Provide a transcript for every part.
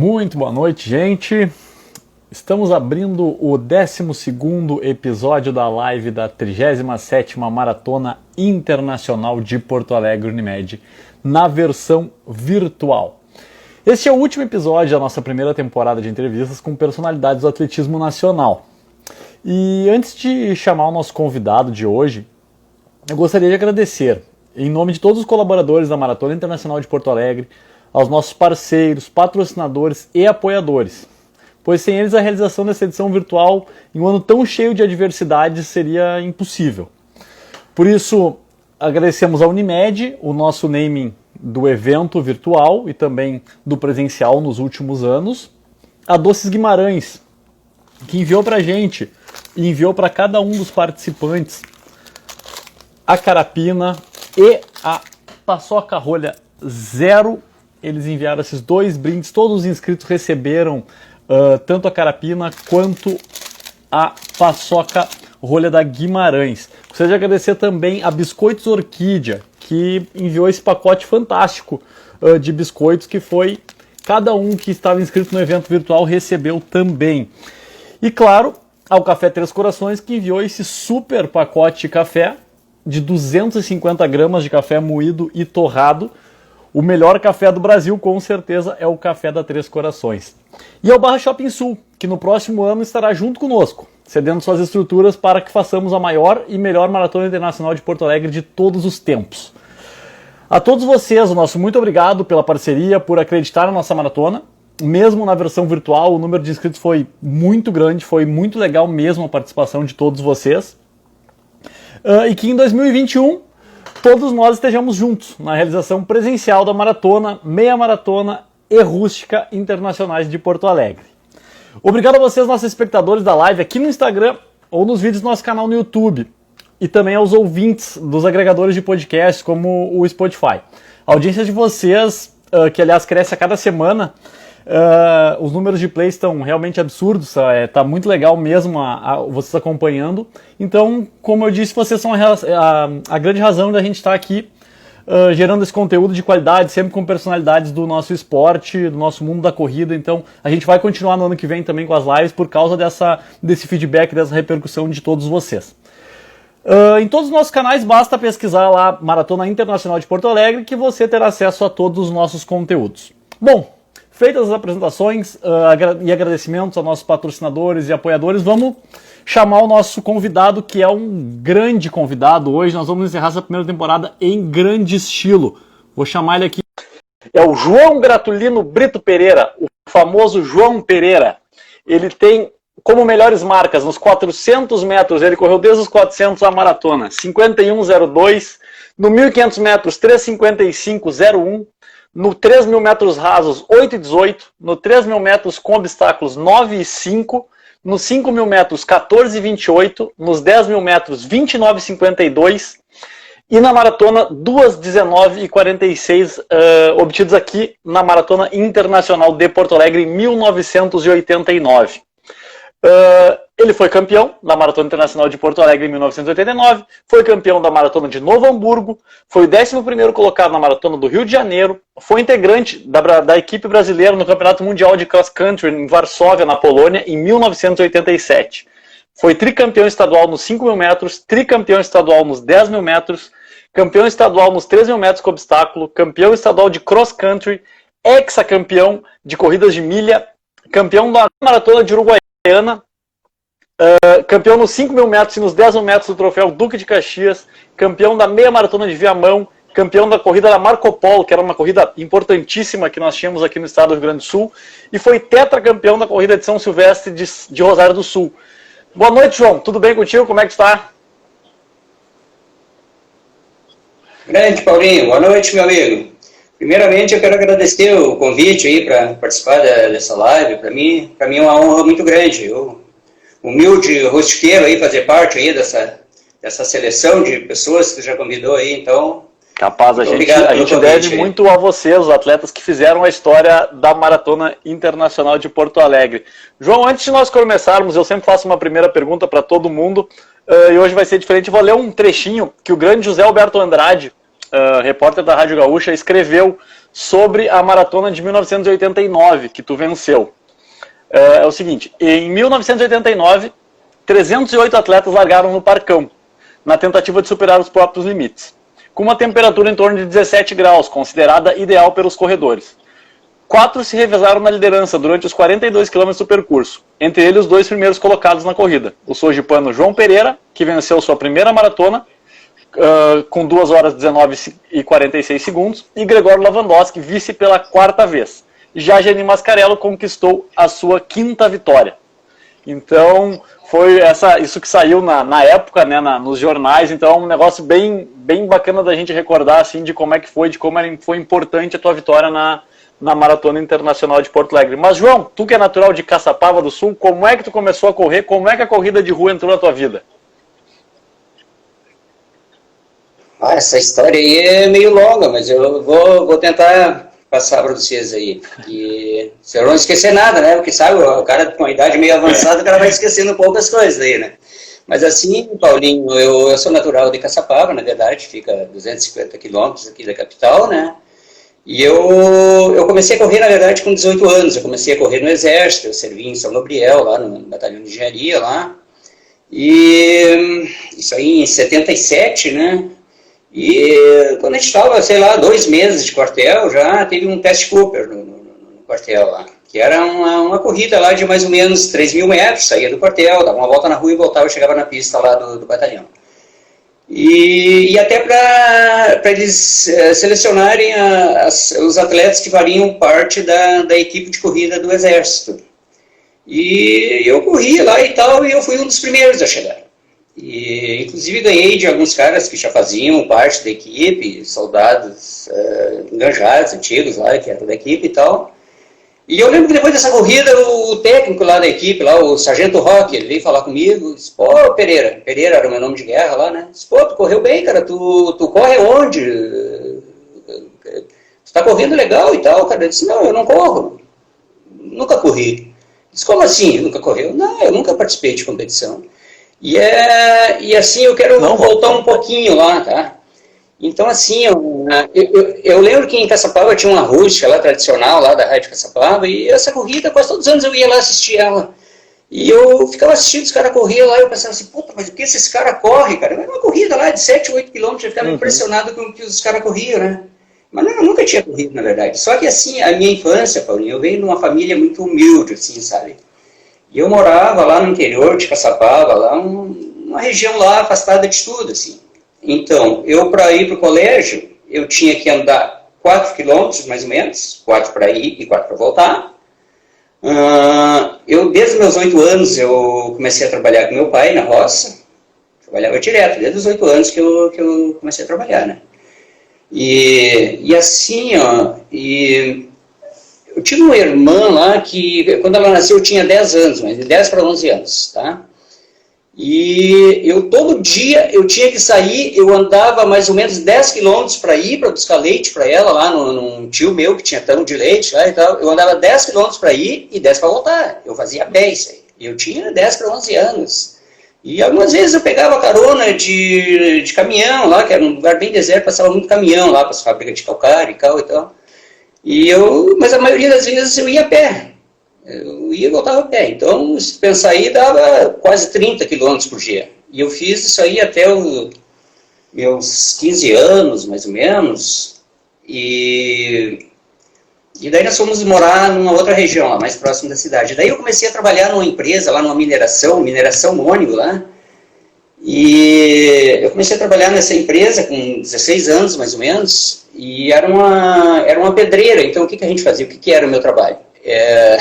Muito boa noite, gente. Estamos abrindo o 12º episódio da live da 37ª Maratona Internacional de Porto Alegre Unimed, na versão virtual. Este é o último episódio da nossa primeira temporada de entrevistas com personalidades do atletismo nacional. E antes de chamar o nosso convidado de hoje, eu gostaria de agradecer, em nome de todos os colaboradores da Maratona Internacional de Porto Alegre, aos nossos parceiros, patrocinadores e apoiadores, pois sem eles a realização dessa edição virtual em um ano tão cheio de adversidades seria impossível. Por isso, agradecemos à Unimed, o nosso naming do evento virtual e também do presencial nos últimos anos, a Doces Guimarães, que enviou para a gente e enviou para cada um dos participantes a carapina e a paçoca rolha zero. Eles enviaram esses dois brindes, todos os inscritos receberam tanto a carapina quanto a paçoca rolha da Guimarães. Gostaria de agradecer também a Biscoitos Orquídea, que enviou esse pacote fantástico de biscoitos, que foi cada um que estava inscrito no evento virtual recebeu também. E claro, ao Café Três Corações, que enviou esse super pacote de café de 250 gramas de café moído e torrado. O melhor café do Brasil, com certeza, é o café da Três Corações. E ao Barra Shopping Sul, que no próximo ano estará junto conosco, cedendo suas estruturas para que façamos a maior e melhor Maratona Internacional de Porto Alegre de todos os tempos. A todos vocês, o nosso muito obrigado pela parceria, por acreditar na nossa maratona. Mesmo na versão virtual, o número de inscritos foi muito grande, foi muito legal mesmo a participação de todos vocês. E que em 2021... todos nós estejamos juntos na realização presencial da maratona, meia maratona e rústica internacionais de Porto Alegre. Obrigado a vocês, nossos espectadores da live aqui no Instagram ou nos vídeos do nosso canal no YouTube. E também aos ouvintes dos agregadores de podcast, como o Spotify. A audiência de vocês, que aliás cresce a cada semana, os números de play estão realmente absurdos, tá muito legal mesmo vocês acompanhando. Então, como eu disse, vocês são a grande razão da gente estar aqui gerando esse conteúdo de qualidade, sempre com personalidades do nosso esporte, do nosso mundo da corrida. Então, a gente vai continuar no ano que vem também com as lives por causa desse feedback, dessa repercussão de todos vocês. Em todos os nossos canais, basta pesquisar lá Maratona Internacional de Porto Alegre que você terá acesso a todos os nossos conteúdos. Bom, feitas as apresentações e agradecimentos aos nossos patrocinadores e apoiadores, vamos chamar o nosso convidado, que é um grande convidado. Hoje nós vamos encerrar essa primeira temporada em grande estilo. Vou chamar ele aqui. É o João Gratulino Brito Pereira, o famoso João Pereira. Ele tem como melhores marcas nos 400 metros, ele correu desde os 400 a maratona, 51,02, no 1.500 metros, 3,55,01, no 3.000 metros rasos, 8,18, no 3.000 metros com obstáculos, 9,5, nos 5.000 metros, 14,28, nos 10.000 metros, 29,52 e na maratona, 2,19,46 obtidos aqui na Maratona Internacional de Porto Alegre em 1989. Ele foi campeão da Maratona Internacional de Porto Alegre em 1989, foi campeão da Maratona de Novo Hamburgo, foi o 11º colocado na Maratona do Rio de Janeiro, foi integrante da equipe brasileira no Campeonato Mundial de Cross Country em Varsóvia, na Polônia, em 1987. Foi tricampeão estadual nos 5.000 metros, tricampeão estadual nos 10.000 metros, campeão estadual nos 3.000 metros com obstáculo, campeão estadual de Cross Country, hexacampeão de corridas de milha, campeão da Maratona de Uruguaiana, campeão nos 5.000 metros e nos 10.000 metros do troféu Duque de Caxias, campeão da meia maratona de Viamão, campeão da corrida da Marco Polo, que era uma corrida importantíssima que nós tínhamos aqui no estado do Rio Grande do Sul, e foi tetracampeão da corrida de São Silvestre de Rosário do Sul. Boa noite, João. Tudo bem contigo? Como é que está? Grande, Paulinho. Boa noite, meu amigo. Primeiramente, eu quero agradecer o convite aí para participar dessa live. Para mim é uma honra muito grande. Eu, humilde rostiqueiro aí, fazer parte aí dessa seleção de pessoas que já convidou aí, então... Capaz, a gente deve muito a vocês, os atletas que fizeram a história da Maratona Internacional de Porto Alegre. João, antes de nós começarmos, eu sempre faço uma primeira pergunta para todo mundo, e hoje vai ser diferente. Vou ler um trechinho que o grande José Alberto Andrade, repórter da Rádio Gaúcha, escreveu sobre a maratona de 1989, que tu venceu. É o seguinte, em 1989, 308 atletas largaram no Parcão, na tentativa de superar os próprios limites, com uma temperatura em torno de 17 graus, considerada ideal pelos corredores. 4 se revezaram na liderança durante os 42 km do percurso, entre eles os 2 primeiros colocados na corrida, o sojipano João Pereira, que venceu sua primeira maratona, com 2 horas 19 e 46 segundos, e Gregório Lavandowski, vice pela 4ª vez. Já Geni Mascarello conquistou a sua 5ª vitória. Então, foi isso que saiu na época, né, nos jornais. Então, é um negócio bem bacana da gente recordar, assim, de como é que foi, de como foi importante a tua vitória na Maratona Internacional de Porto Alegre. Mas, João, tu que é natural de Caçapava do Sul, como é que tu começou a correr? Como é que a corrida de rua entrou na tua vida? Essa história aí é meio longa, mas eu vou tentar passar para vocês aí. E se eu não esquecer nada, né? Porque sabe, o cara com uma idade meio avançada, o cara vai esquecendo poucas coisas aí, né? Mas assim, Paulinho, eu sou natural de Caçapava, na verdade, fica 250 quilômetros aqui da capital, né? E eu comecei a correr, na verdade, com 18 anos. Eu comecei a correr no Exército, eu servi em São Gabriel, lá no Batalhão de Engenharia, lá. E isso aí em 77, né? E quando a gente estava, sei lá, 2 meses de quartel, já teve um teste Cooper no quartel lá, que era uma corrida lá de mais ou menos 3.000 metros, saía do quartel, dava uma volta na rua e voltava, chegava na pista lá do batalhão. E até para eles selecionarem os atletas que fariam parte da equipe de corrida do Exército. E eu corri lá e tal, e eu fui um dos primeiros a chegar. E, inclusive, ganhei de alguns caras que já faziam parte da equipe, soldados engajados, antigos lá, que eram da equipe e tal. E eu lembro que depois dessa corrida, o técnico lá da equipe, lá, o Sargento Roque, ele veio falar comigo, disse, pô, Pereira era o meu nome de guerra lá, né? Disse, pô, tu correu bem, cara, tu corre onde? Tu tá correndo legal e tal, cara. Eu disse, não, eu não corro, nunca corri. Disse, como assim, nunca correu? Não, eu nunca participei de competição. E assim, eu quero voltar um pouquinho lá, tá? Então, assim, eu lembro que em Caçapava tinha uma rústica lá, tradicional, lá da Rádio Caçapava, e essa corrida, quase todos os anos eu ia lá assistir ela. E eu ficava assistindo, os caras corriam lá, e eu pensava assim, puta, mas o que esses caras correm, cara? Era uma corrida lá de 7, 8 quilômetros, eu ficava impressionado com o que os caras corriam, né? Mas não, eu nunca tinha corrido, na verdade. Só que, assim, a minha infância, Paulinho, eu venho de uma família muito humilde, assim, sabe? E eu morava lá no interior de Caçapava, lá uma região lá afastada de tudo, assim. Então, eu para ir para o colégio, eu tinha que andar 4 quilômetros, mais ou menos, 4 para ir e 4 para voltar. Eu, desde os meus 8 anos, eu comecei a trabalhar com meu pai na roça. Trabalhava direto, desde os 8 anos que eu comecei a trabalhar, né? E assim, ó, eu tive uma irmã lá que, quando ela nasceu, eu tinha 10 anos, mas de 10 para 11 anos, tá? E eu, todo dia, eu tinha que sair, eu andava mais ou menos 10 quilômetros para ir, para buscar leite para ela, lá num tio meu que tinha tanto de leite lá e tal. Eu andava 10 quilômetros para ir e 10 para voltar. Eu fazia 10 aí. Eu tinha 10 para 11 anos. E algumas vezes eu pegava carona de caminhão lá, que era um lugar bem deserto, passava muito caminhão lá para as fábricas de calcário e tal. Mas a maioria das vezes eu ia a pé. Eu ia e voltava a pé. Então, se pensar aí, dava quase 30 quilômetros por dia. E eu fiz isso aí até os meus 15 anos, mais ou menos. E daí nós fomos morar numa outra região, lá mais próximo da cidade. Daí eu comecei a trabalhar numa empresa, lá numa mineração Mônigo, lá. E eu comecei a trabalhar nessa empresa com 16 anos, mais ou menos. E era uma pedreira. Então, o que a gente fazia? O que era o meu trabalho?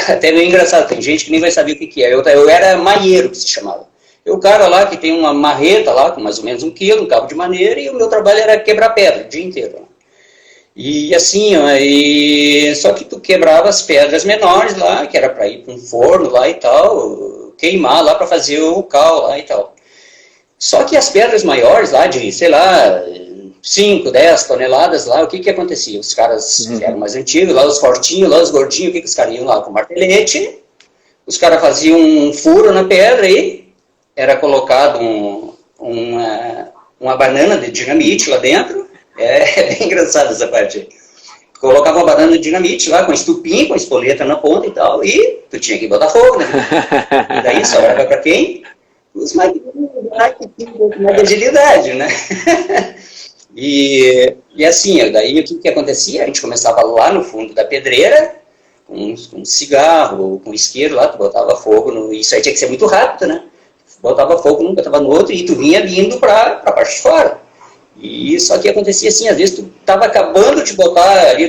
Até meio engraçado, tem gente que nem vai saber o que é. Eu era maieiro, que se chamava. O cara lá que tem uma marreta lá, com mais ou menos 1 quilo, um cabo de maneira, e o meu trabalho era quebrar pedra o dia inteiro. E assim, só que tu quebrava as pedras menores lá, que era para ir para um forno lá e tal, queimar lá para fazer o cal lá e tal. Só que as pedras maiores lá, de, sei lá, 5, 10 toneladas lá, o que acontecia? Os caras que eram mais antigos, lá os fortinhos, lá os gordinhos, o que os caras iam lá com martelete, os caras faziam um furo na pedra e era colocado uma banana de dinamite lá dentro. É bem engraçado essa parte. colocava uma banana de dinamite lá, com estupim, com a espoleta na ponta e tal, e tu tinha que botar fogo, né? E daí sobrava pra quem? Os mais que tinham um pouco mais de agilidade, né? E assim, daí o que acontecia? A gente começava lá no fundo da pedreira, com cigarro, com isqueiro lá, tu botava fogo, isso aí tinha que ser muito rápido, né? Botava fogo num, botava no outro, e tu vinha vindo pra parte de fora. E só que acontecia assim, às vezes tu tava acabando de botar ali,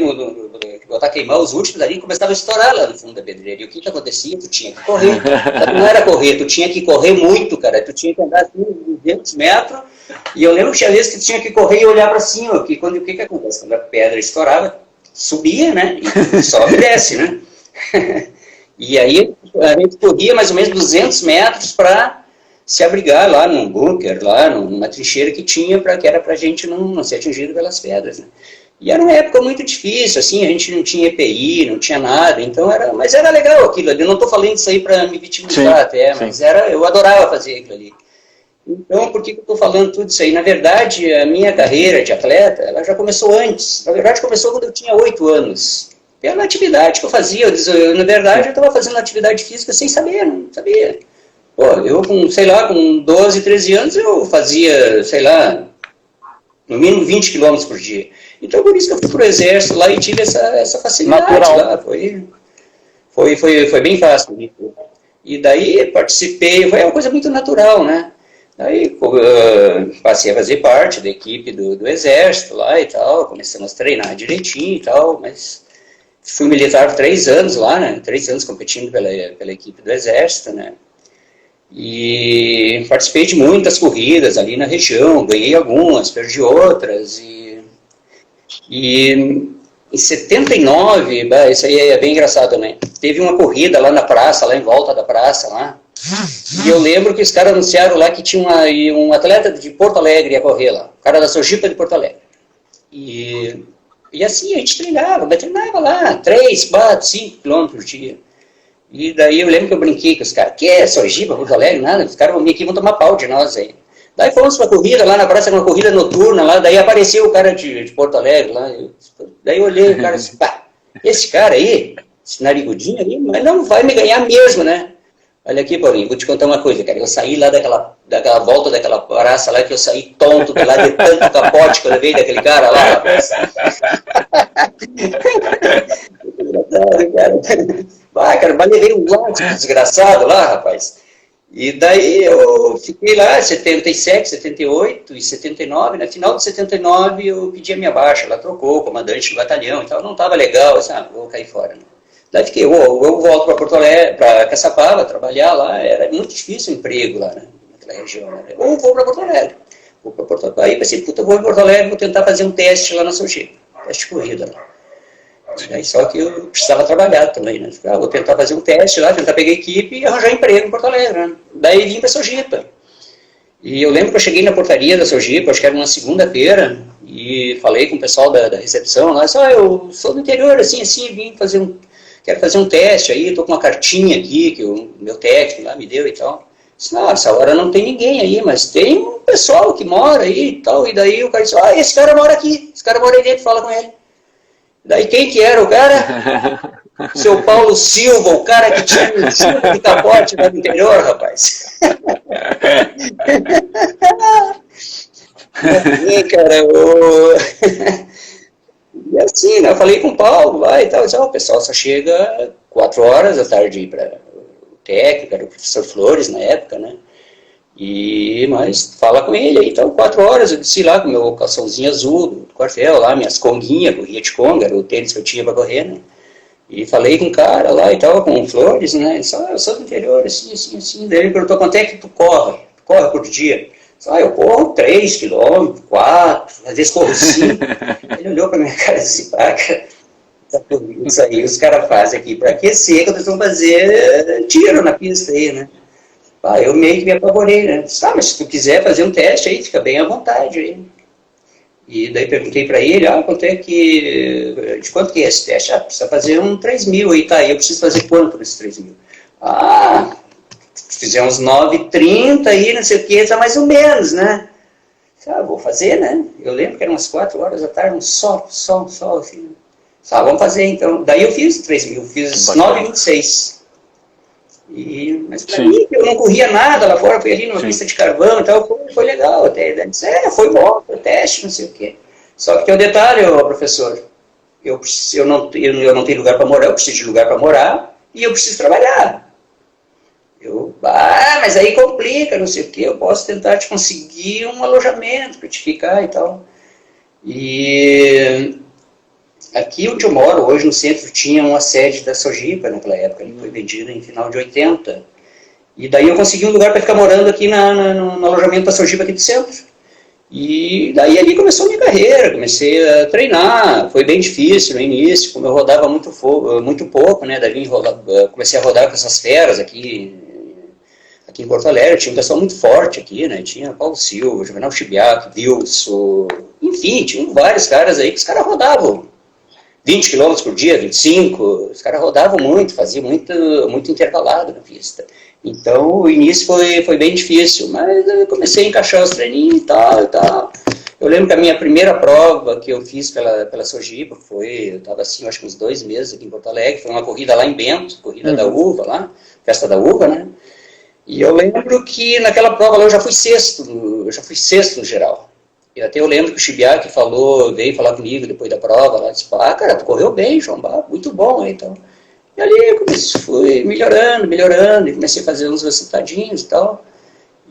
botar queimar os últimos ali, e começava a estourar lá no fundo da pedreira. E o que acontecia? Tu tinha que correr. Não era correr, tu tinha que correr muito, cara. Tu tinha que andar assim, 200 metros. E eu lembro que tinha vezes que tu tinha que correr e olhar para cima. O que acontece? Quando a pedra estourava, subia, né? E sobe e desce, né? E aí a gente corria mais ou menos 200 metros para se abrigar lá num bunker, lá numa trincheira que era para a gente não ser atingido pelas pedras, né? E era uma época muito difícil, assim, a gente não tinha EPI, não tinha nada, então mas era legal aquilo ali. Eu não estou falando isso aí para me vitimizar até, mas eu adorava fazer aquilo ali. Então, por que eu estou falando tudo isso aí? Na verdade, a minha carreira de atleta, ela já começou antes. Na verdade, começou quando eu tinha 8 anos. Pela atividade que eu fazia. Na verdade, eu estava fazendo atividade física sem saber, não sabia. Pô, eu com 12, 13 anos, eu fazia, sei lá, no mínimo 20 quilômetros por dia. Então, por isso que eu fui pro exército lá e tive essa facilidade. Natural. Lá. Foi bem fácil. E daí participei, foi uma coisa muito natural, né? Daí passei a fazer parte da equipe do exército lá e tal, começamos a treinar direitinho e tal, mas fui militar por 3 anos lá, né? 3 anos competindo pela equipe do exército, né? E participei de muitas corridas ali na região, ganhei algumas, perdi outras, e em 79, isso aí é bem engraçado também, teve uma corrida lá na praça, lá em volta da praça, lá, e eu lembro que os caras anunciaram lá que tinha um atleta de Porto Alegre ia correr lá, o cara da Sojipa de Porto Alegre, e assim a gente treinava lá, 3, 4, 5 quilômetros por dia. E daí eu lembro que eu brinquei com os caras, que é Sojipa, Porto Alegre, nada, os caras vão vir aqui e vão tomar pau de nós aí. Daí fomos pra corrida lá na praça, uma corrida noturna lá, daí apareceu o cara de Porto Alegre lá, daí eu olhei o cara assim, pá, esse cara aí, esse narigudinho aí, mas não vai me ganhar mesmo, né? Olha aqui, Paulinho, vou te contar uma coisa, cara, eu saí lá daquela volta daquela praça lá, que eu saí tonto de lá de tanto capote que eu levei daquele cara lá, rapaz. Cara, mas levei um lance desgraçado lá, rapaz. E daí eu fiquei lá, 77, 78 e 79, no final de 79 eu pedi a minha baixa, ela trocou o comandante do batalhão e tal, não estava legal, eu disse, vou cair fora. Né? Daí fiquei, eu volto para Porto Alegre, para Caçapava, trabalhar lá, era muito difícil o emprego lá, né, naquela região, né? Ou vou para Porto Alegre. Aí pensei, puta, vou em Porto Alegre, vou tentar fazer um teste lá na Sojipa, teste de corrida lá. Aí, só que eu precisava trabalhar também, né? Vou tentar fazer um teste lá, tentar pegar equipe e arranjar emprego em Porto Alegre, né? Daí vim para Sojipa. E eu lembro que eu cheguei na portaria da Sojipa, acho que era uma segunda-feira, e falei com o pessoal da recepção lá, eu sou do interior, assim, vim quero fazer um teste aí, estou com uma cartinha aqui que o meu técnico lá me deu e tal. Disse, não, essa hora não tem ninguém aí, mas tem um pessoal que mora aí e tal. E daí o cara disse, esse cara mora aqui, esse cara mora aí dentro, fala com ele. Daí quem que era o cara? Seu Paulo Silva, o cara que tinha um tipo de capote lá no interior, rapaz. E, cara, e assim, né, eu falei com o Paulo lá e tal, disse, o pessoal só chega 4 horas da tarde para o técnico, era o professor Flores na época, né? Mas fala com ele aí, então 4 horas eu desci lá com meu calçãozinho azul do quartel lá, minhas conguinhas, corria de conga, era o tênis que eu tinha para correr, né? E falei com o cara lá e tal, com o Flores, né? Ele disse, eu sou do interior, assim. Daí ele perguntou, quanto é que tu corre? Corre por dia? Eu corro 3 quilômetros, 4, às vezes corro 5. Ele olhou pra minha cara e disse, cara, isso aí os caras fazem aqui para aquecer, quando eles vão fazer tiro na pista aí, né? Eu meio que me apavorei, né? Mas se tu quiser fazer um teste aí, fica bem à vontade aí. E daí perguntei para ele, de quanto que é esse teste? Precisa fazer um 3.000 aí, tá? E eu preciso fazer quanto nesses 3.000? Fizer uns 9,30 aí, não sei o que, tá mais ou menos, né? Vou fazer, né? Eu lembro que eram umas 4 horas da tarde, um sol, assim. Vamos fazer então. Daí eu fiz 3.000, fiz 9,26. Mas pra mim, eu não corria nada lá fora, fui ali numa pista de carvão e tal, foi legal até. Daí disse, foi bom, foi teste, não sei o quê. Só que tem um detalhe, professor, eu não tenho lugar para morar, eu preciso de lugar para morar e eu preciso trabalhar. Mas aí complica, não sei o quê, eu posso tentar te conseguir um alojamento para te ficar e tal. E aqui onde eu moro, hoje no centro, tinha uma sede da Sojipa naquela época, ele foi vendida em final de 80. E daí eu consegui um lugar para ficar morando aqui no alojamento da Sojipa aqui do centro. E daí ali começou a minha carreira, comecei a treinar, foi bem difícil no início, como eu rodava muito pouco, né, daí comecei a rodar com essas feras aqui em Porto Alegre, tinha um pessoal muito forte aqui, né, tinha Paulo Silva, Juvenal Chibiaco, Wilson, enfim, tinha vários caras aí que os caras rodavam 20 km por dia, 25, os caras rodavam muito, faziam muito intervalado na pista. Então, o início foi bem difícil, mas eu comecei a encaixar os treininhos e tal. Eu lembro que a minha primeira prova que eu fiz pela Sojipa eu estava assim, acho que uns 2 meses aqui em Porto Alegre, foi uma corrida lá em Bento, corrida da uva lá, festa da uva, né? E eu lembro que naquela prova lá eu já fui sexto no geral. E até eu lembro que o Chibiac veio falar comigo depois da prova, lá, disse, cara, tu correu bem, João, muito bom, então. E ali eu fui melhorando, e comecei a fazer uns resultadinhos e tal.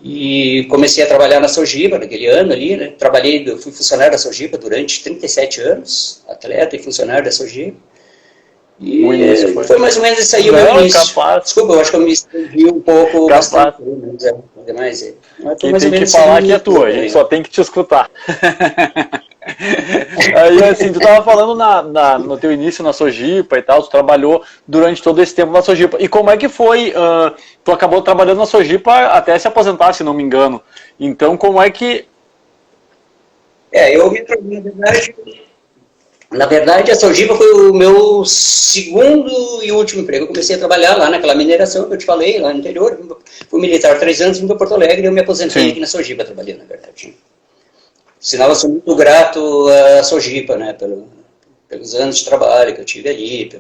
E comecei a trabalhar na Sojipa naquele ano ali, né? Fui funcionário da Sojipa durante 37 anos, atleta e funcionário da Sojipa. E foi mais ou menos isso aí o meu início. Capaz. Desculpa, eu acho que eu me estendi um pouco bastante. Quem tem que falar que é tua, a gente só tem que te escutar. Aí assim, tu tava falando no teu início na Sojipa e tal, tu trabalhou durante todo esse tempo na Sojipa. E como é que foi, tu acabou trabalhando na Sojipa até se aposentar, se não me engano. Então como é que... eu na verdade a Sojipa foi o meu segundo e último emprego. Eu comecei a trabalhar lá naquela mineração que eu te falei, lá no interior. Fui militar 3 anos, vim para Porto Alegre e eu me aposentei aqui na Sojipa trabalhando, na verdade. Sinal, eu sou muito grato à Sojipa, né, pelos anos de trabalho que eu tive ali,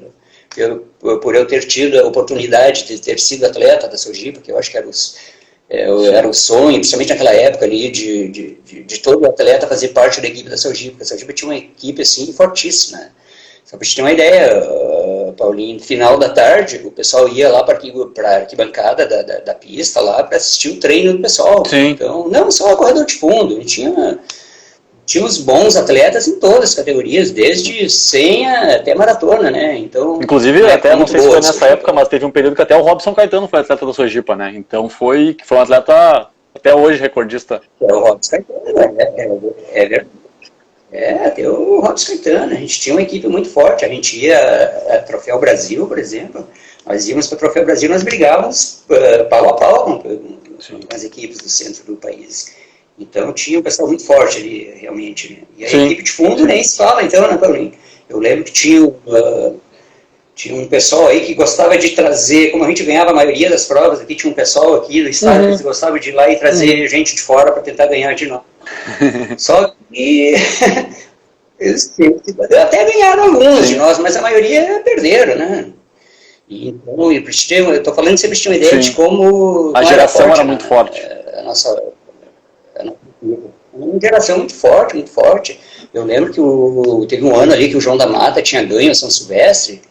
por eu ter tido a oportunidade de ter sido atleta da Sojipa, que eu acho que era o sonho, principalmente naquela época ali, de todo atleta fazer parte da equipe da Sojipa, porque a Sojipa tinha uma equipe assim fortíssima. Só para te ter uma ideia, Paulinho, no final da tarde, o pessoal ia lá para a arquibancada da pista lá para assistir o treino do pessoal. Sim. Então, não só corredor de fundo, tinha uns bons atletas em todas as categorias, desde 100 até maratona, né? Então, inclusive, até não sei se foi nessa época, mas teve um período que até o Robson Caetano foi atleta da Sojipa, né? Então foi um atleta até hoje recordista. O Robson Caetano, é verdade. Tem o Robson Caetano, a gente tinha uma equipe muito forte, a gente ia a Troféu Brasil, por exemplo, nós íamos para o Troféu Brasil, nós brigávamos pau a pau com as equipes do centro do país. Então tinha um pessoal muito forte ali, realmente. Né? E a equipe de fundo nem se fala, então, né, Paulinho? Eu lembro que tinha um pessoal aí que gostava de trazer, como a gente ganhava a maioria das provas, aqui tinha um pessoal aqui do estado que gostava de ir lá e trazer gente de fora para tentar ganhar de novo. Só que eles até ganharam alguns de nós, mas a maioria perderam, né? E, então, eu estou falando sempre tinha uma ideia de como a geração era muito forte. Uma geração muito forte. Eu lembro que teve um ano ali que o João da Mata tinha ganho a São Silvestre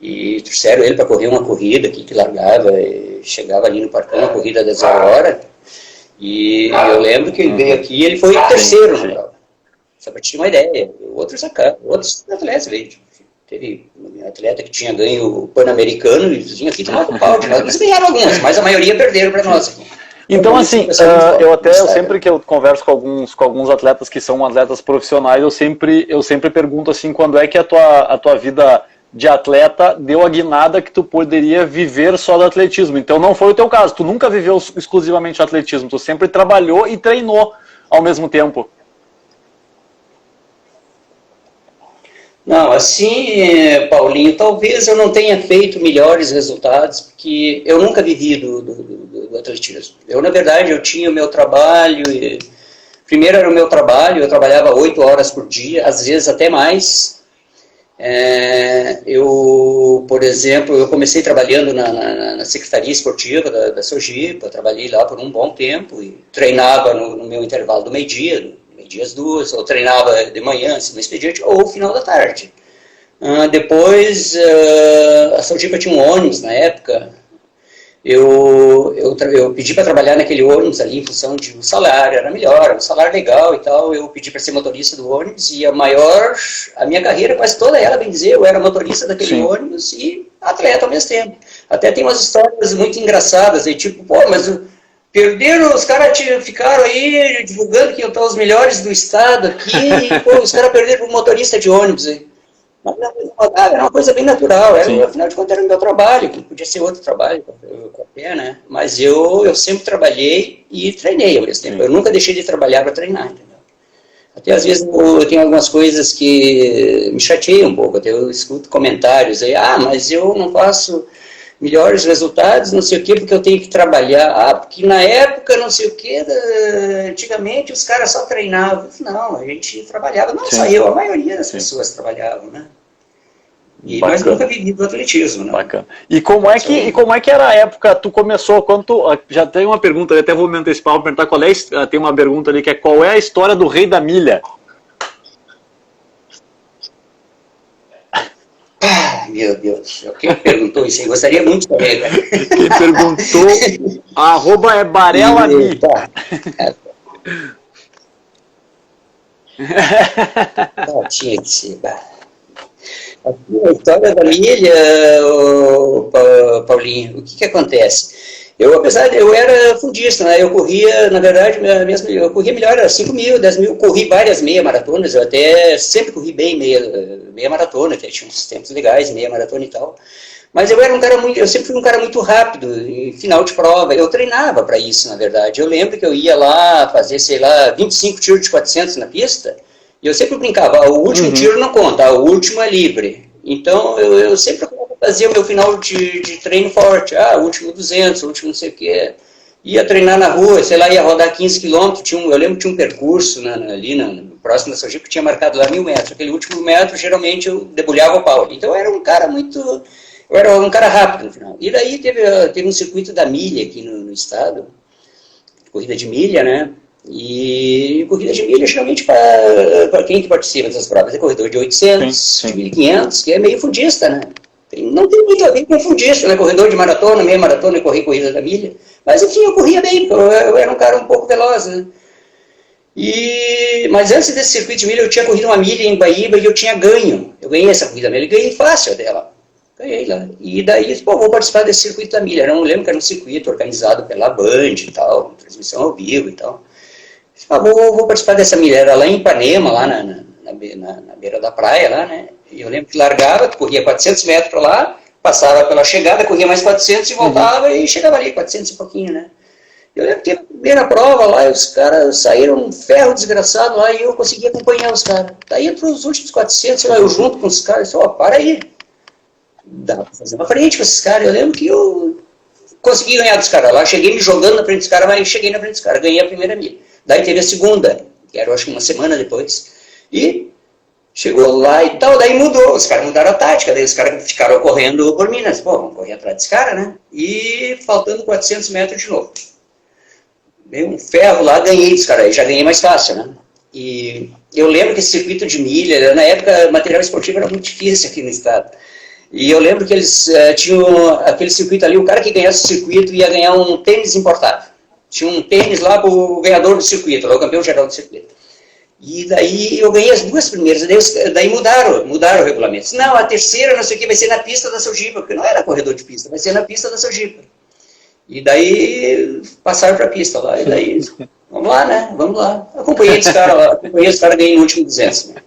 e trouxeram ele para correr uma corrida aqui que largava e chegava ali no parquinho, uma corrida das 0 horas. E eu lembro que ele veio aqui e ele foi terceiro na prova. Só para te ter uma ideia. Outros atletas veio. Teve um atleta que tinha ganho o Pan-Americano e tinha aqui tomado pau de nós. Eles ganharam algumas, mas a maioria perderam para nós aqui. Então, assim, eu sempre que eu converso com alguns atletas que são atletas profissionais, eu sempre pergunto assim, quando é que a tua vida de atleta deu a guinada que tu poderia viver só do atletismo. Então não foi o teu caso, tu nunca viveu exclusivamente o atletismo, tu sempre trabalhou e treinou ao mesmo tempo. Não, assim, Paulinho, talvez eu não tenha feito melhores resultados, porque eu nunca vivi do atletismo. Na verdade, eu tinha o meu trabalho, primeiro era o meu trabalho, eu trabalhava 8 horas por dia, às vezes até mais. Eu, por exemplo, eu comecei trabalhando na Secretaria Esportiva da Sojipa, trabalhei lá por um bom tempo e treinava no meu intervalo do meio-dia às 2, ou treinava de manhã, no expediente, ou no final da tarde. Depois, a Sojipa tinha um ônibus na época. Eu pedi para trabalhar naquele ônibus ali em função de um salário, era melhor, um salário legal e tal. Eu pedi para ser motorista do ônibus e a minha carreira, quase toda ela, bem dizer, eu era motorista daquele ônibus e atleta ao mesmo tempo. Até tem umas histórias muito engraçadas aí, tipo, pô, mas perderam, os caras ficaram aí divulgando que iam estar os melhores do estado aqui e, pô, os caras perderam o motorista de ônibus aí. Mas era uma coisa bem natural, afinal de contas era o meu trabalho, que podia ser outro trabalho qualquer, né? Mas eu sempre trabalhei e treinei ao mesmo tempo. Eu nunca deixei de trabalhar para treinar, entendeu? Até às vezes eu tenho algumas coisas que me chateiam um pouco, até eu escuto comentários aí, mas eu não faço melhores resultados, não sei o quê, porque eu tenho que trabalhar. Porque na época, não sei o quê, antigamente os caras só treinavam. Não, a gente trabalhava, não só eu, a maioria das pessoas trabalhavam, né? Mas nunca vivi do atletismo, né? Bacana. E como é que era a época, tu começou, já tem uma pergunta, eu até vou me antecipar, vou perguntar tem uma pergunta ali que é qual é a história do Rei da Milha? Meu Deus do céu, quem perguntou isso aí? Gostaria muito de saber, cara. Quem perguntou, @ é BarelaMi. Tinha que ser. A história da milha, Paulinho, o que acontece? Eu era fundista, né? Eu corria, na verdade, eu corria melhor, era 5 mil, 10 mil, corri várias meia maratonas, eu até sempre corri bem meia maratona, que tinha uns tempos legais, meia maratona e tal. Mas eu sempre fui um cara muito rápido, em final de prova, eu treinava para isso, na verdade. Eu lembro que eu ia lá fazer, 25 tiros de 400 na pista, e eu sempre brincava, o último tiro não conta, o último é livre. Então, eu sempre fazia o meu final de treino forte. O último 200, o último não sei o que. Ia treinar na rua, ia rodar 15 quilômetros. Eu lembro que tinha um percurso próximo da Sojipa que tinha marcado lá 1.000 metros. Aquele último metro, geralmente, eu debulhava o pau. Então, eu era um cara rápido no final. E daí teve um circuito da milha aqui no estado, corrida de milha, né? E corrida de milha, geralmente, para quem que participa dessas provas, é corredor de 800, de 1.500, que é meio fundista, né? Não tem muito a ver com fundista, né? Corredor de maratona, meia maratona e correr corrida da milha. Mas, enfim, eu corria bem, eu era um cara um pouco veloz, né? Mas antes desse circuito de milha, eu tinha corrido uma milha em Guaíba e eu tinha ganho. Eu ganhei essa corrida da milha, ganhei fácil dela. Ganhei lá. E daí, vou participar desse circuito da milha. Eu não lembro que era um circuito organizado pela Band e tal, transmissão ao vivo e tal. Vou participar dessa milha. Era lá em Ipanema, lá na beira da praia, lá, né? E eu lembro que largava, corria 400 metros para lá, passava pela chegada, corria mais 400 e voltava e chegava ali, 400 e pouquinho, né? Eu lembro que na primeira prova lá, os caras saíram um ferro desgraçado lá e eu consegui acompanhar os caras. Daí entre os últimos 400, eu junto com os caras, para aí. Dá pra fazer uma frente com esses caras. Eu lembro que eu consegui ganhar dos caras lá, cheguei me jogando na frente dos caras, mas cheguei na frente dos caras, ganhei a primeira milha. Daí teve a segunda, que era, acho que uma semana depois, e chegou lá e tal, daí mudou, os caras mudaram a tática, daí os caras ficaram correndo por Minas, vamos correr atrás desse cara, né? E faltando 400 metros de novo. Dei um ferro lá, ganhei dos caras, aí já ganhei mais fácil, né? E eu lembro que esse circuito de milha, na época, material esportivo era muito difícil aqui no estado. E eu lembro que eles tinham aquele circuito ali, o cara que ganhasse o circuito ia ganhar um tênis importado. Tinha um tênis lá para o ganhador do circuito, lá, o campeão geral do circuito. E daí eu ganhei as duas primeiras, daí mudaram o regulamento. Não, a terceira, não sei o que, vai ser na pista da Sojipa, porque não era corredor de pista, vai ser na pista da Sojipa. E daí passaram para a pista lá, e daí, vamos lá, né, vamos lá. Acompanhei esse cara lá, ganhei no último 200, né.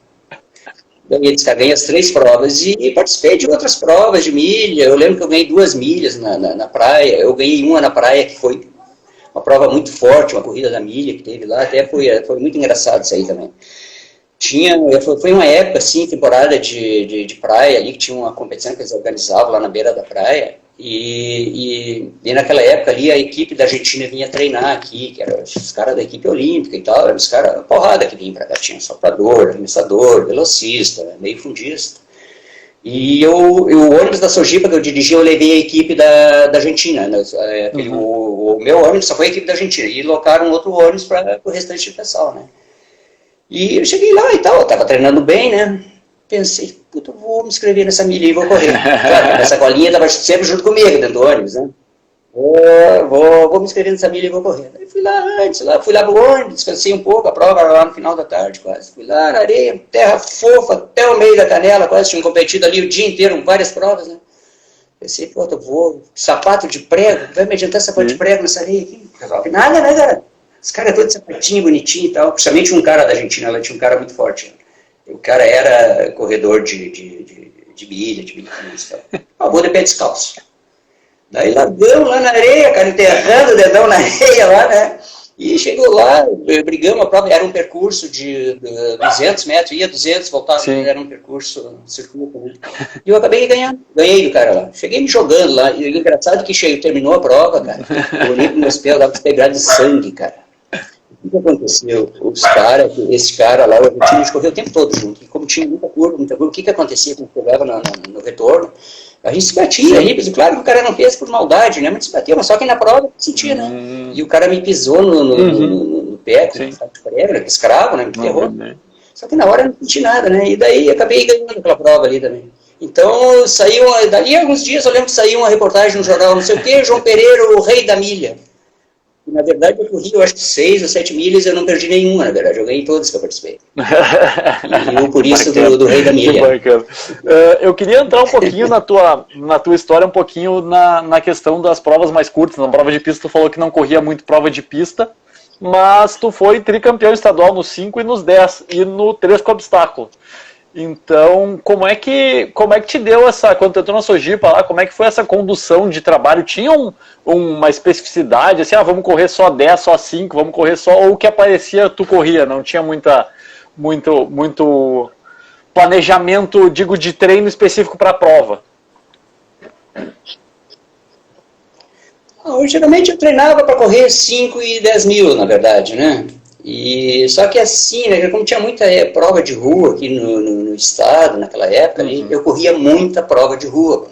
Ganhei as 3 provas e participei de outras provas de milha. Eu lembro que eu ganhei 2 milhas na praia, eu ganhei uma na praia que foi uma prova muito forte, uma corrida da milha que teve lá, até foi muito engraçado isso aí também. Foi uma época, assim, temporada de praia ali, que tinha uma competição que eles organizavam lá na beira da praia, e naquela época ali a equipe da Argentina vinha treinar aqui, que eram os caras da equipe olímpica e tal, eram os caras, porrada que vinham pra cá, tinha soprador, arremessador, velocista, meio fundista. E o ônibus da Sojipa que eu dirigi, eu levei a equipe da Argentina. Né? O meu ônibus só foi a equipe da Argentina. E locaram outro ônibus para o restante do pessoal, né? E eu cheguei lá e tal, eu tava treinando bem, né? Pensei, puta, eu vou me inscrever nessa milha e vou correr. Claro, essa colinha tava sempre junto comigo dentro do ônibus, né? Vou me inscrever nessa milha e vou correr. Aí fui lá antes, fui lá pro ônibus, descansei um pouco, a prova era lá no final da tarde quase. Fui lá na areia, terra fofa, até o meio da canela, quase tinha competido ali o dia inteiro, várias provas, né? Pensei, pô, eu vou, sapato de prego, vai me adiantar sapato de prego nessa areia aqui? Nada, né, cara? Os caras todos sapatinho, bonitinho e tal. Principalmente um cara da Argentina, ela tinha um cara muito forte. O cara era corredor de milha, de milhões e tal. Acabou de pé descalço. Daí largamos lá na areia, cara, enterrando o dedão na areia lá, né? E chegou lá, brigamos, a prova era um percurso de 200 metros, ia 200, voltava, era um percurso, circuito, né? E eu acabei ganhando, ganhei do cara lá. Cheguei me jogando lá, e o engraçado é que terminou a prova, cara. Eu olhei pro meus pés, eu dava pegar de sangue, cara. O que aconteceu? Esse cara lá, o argentino, a gente correu o tempo todo junto. E como tinha muita curva, o que acontecia quando chegava no retorno? A gente se batia, claro que o cara não fez por maldade, né? Mas se batia, mas só que na prova sentia, né? E o cara me pisou no pé, com prego, né? Escravo, né? Me ferrou. Só que na hora eu não senti nada, né? E daí acabei ganhando aquela prova ali também. Então, dali a alguns dias eu lembro que saiu uma reportagem no jornal, não sei o quê, João Pereira, o rei da milha. E, na verdade, eu corri, eu acho que 6 ou 7 milhas, eu não perdi nenhuma, na verdade. Eu ganhei todas que eu participei. E eu, por isso, do rei da milha. Eu queria entrar um pouquinho na tua história, um pouquinho na questão das provas mais curtas. Na prova de pista, tu falou que não corria muito prova de pista, mas tu foi tricampeão estadual nos 5 e nos 10, e no 3 com obstáculo. Então, como é que te deu quando tu entrou na Sojipa lá, como é que foi essa condução de trabalho? Tinha uma especificidade, assim, vamos correr só 10, só 5, vamos correr só, ou o que aparecia tu corria, não tinha muito planejamento, digo, de treino específico para a prova? Geralmente eu treinava para correr 5 e 10 mil, na verdade, né? Só que assim, né, como tinha muita prova de rua aqui no estado, naquela época, ali, eu corria muita prova de rua.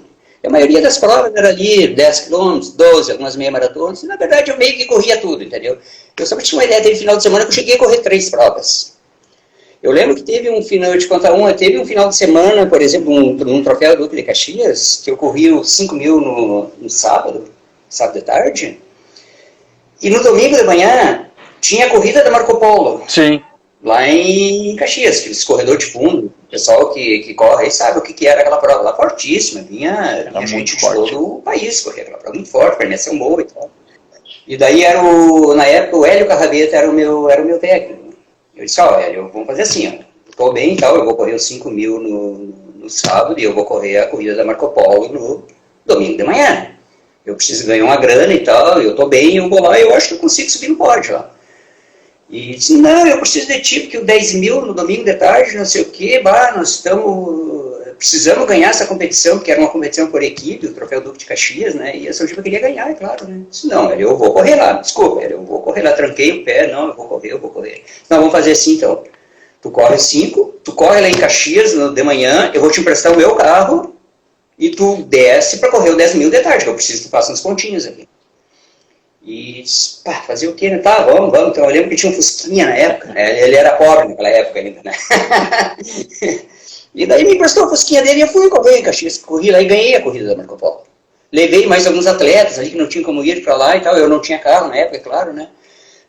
A maioria das provas era ali 10 km, 12, algumas meia maratonas, e na verdade eu meio que corria tudo, entendeu? Eu só tinha uma ideia, teve final de semana que eu cheguei a correr 3 provas. Eu lembro que teve teve um final de semana, por exemplo, num troféu Duque de Caxias, que eu corri os 5 mil no sábado de tarde, e no domingo de manhã tinha a corrida da Marco Polo. Sim. Lá em Caxias, aqueles corredor de fundo, o pessoal que corre aí sabe o que era aquela prova lá, fortíssima, vinha gente de todo o país, corria aquela prova muito forte, premiação boa e tal. E daí na época, o Hélio Carraveta era o meu técnico. Eu disse, Hélio, vamos fazer assim, tô bem e tal, eu vou correr os 5 mil no sábado e eu vou correr a corrida da Marco Polo no domingo de manhã. Eu preciso ganhar uma grana e tal, eu tô bem, eu vou lá, eu acho que eu consigo subir no pódio lá. E disse, não, eu preciso de ti, porque o 10 mil no domingo de tarde, não sei o quê, nós precisamos ganhar essa competição, porque era uma competição por equipe, o Troféu Duque de Caxias, né, e a Sojipa queria ganhar, é claro, né. Disse, não, eu vou correr lá, desculpa, eu vou correr lá, tranquei o pé, não, eu vou correr. Não, vamos fazer assim, então, tu corre 5, tu corre lá em Caxias de manhã, eu vou te emprestar o meu carro, e tu desce para correr o 10 mil de tarde, que eu preciso que tu faça uns pontinhos aqui. E fazer o quê, né? Tá, vamos. Então eu lembro que tinha um Fusquinha na época, né? Ele era pobre naquela época ainda, né? E daí me emprestou a Fusquinha dele e eu fui correr em Caxias, corri lá e ganhei a corrida da Marco Polo. Levei mais alguns atletas ali que não tinham como ir para lá e tal, eu não tinha carro na época, é claro, né?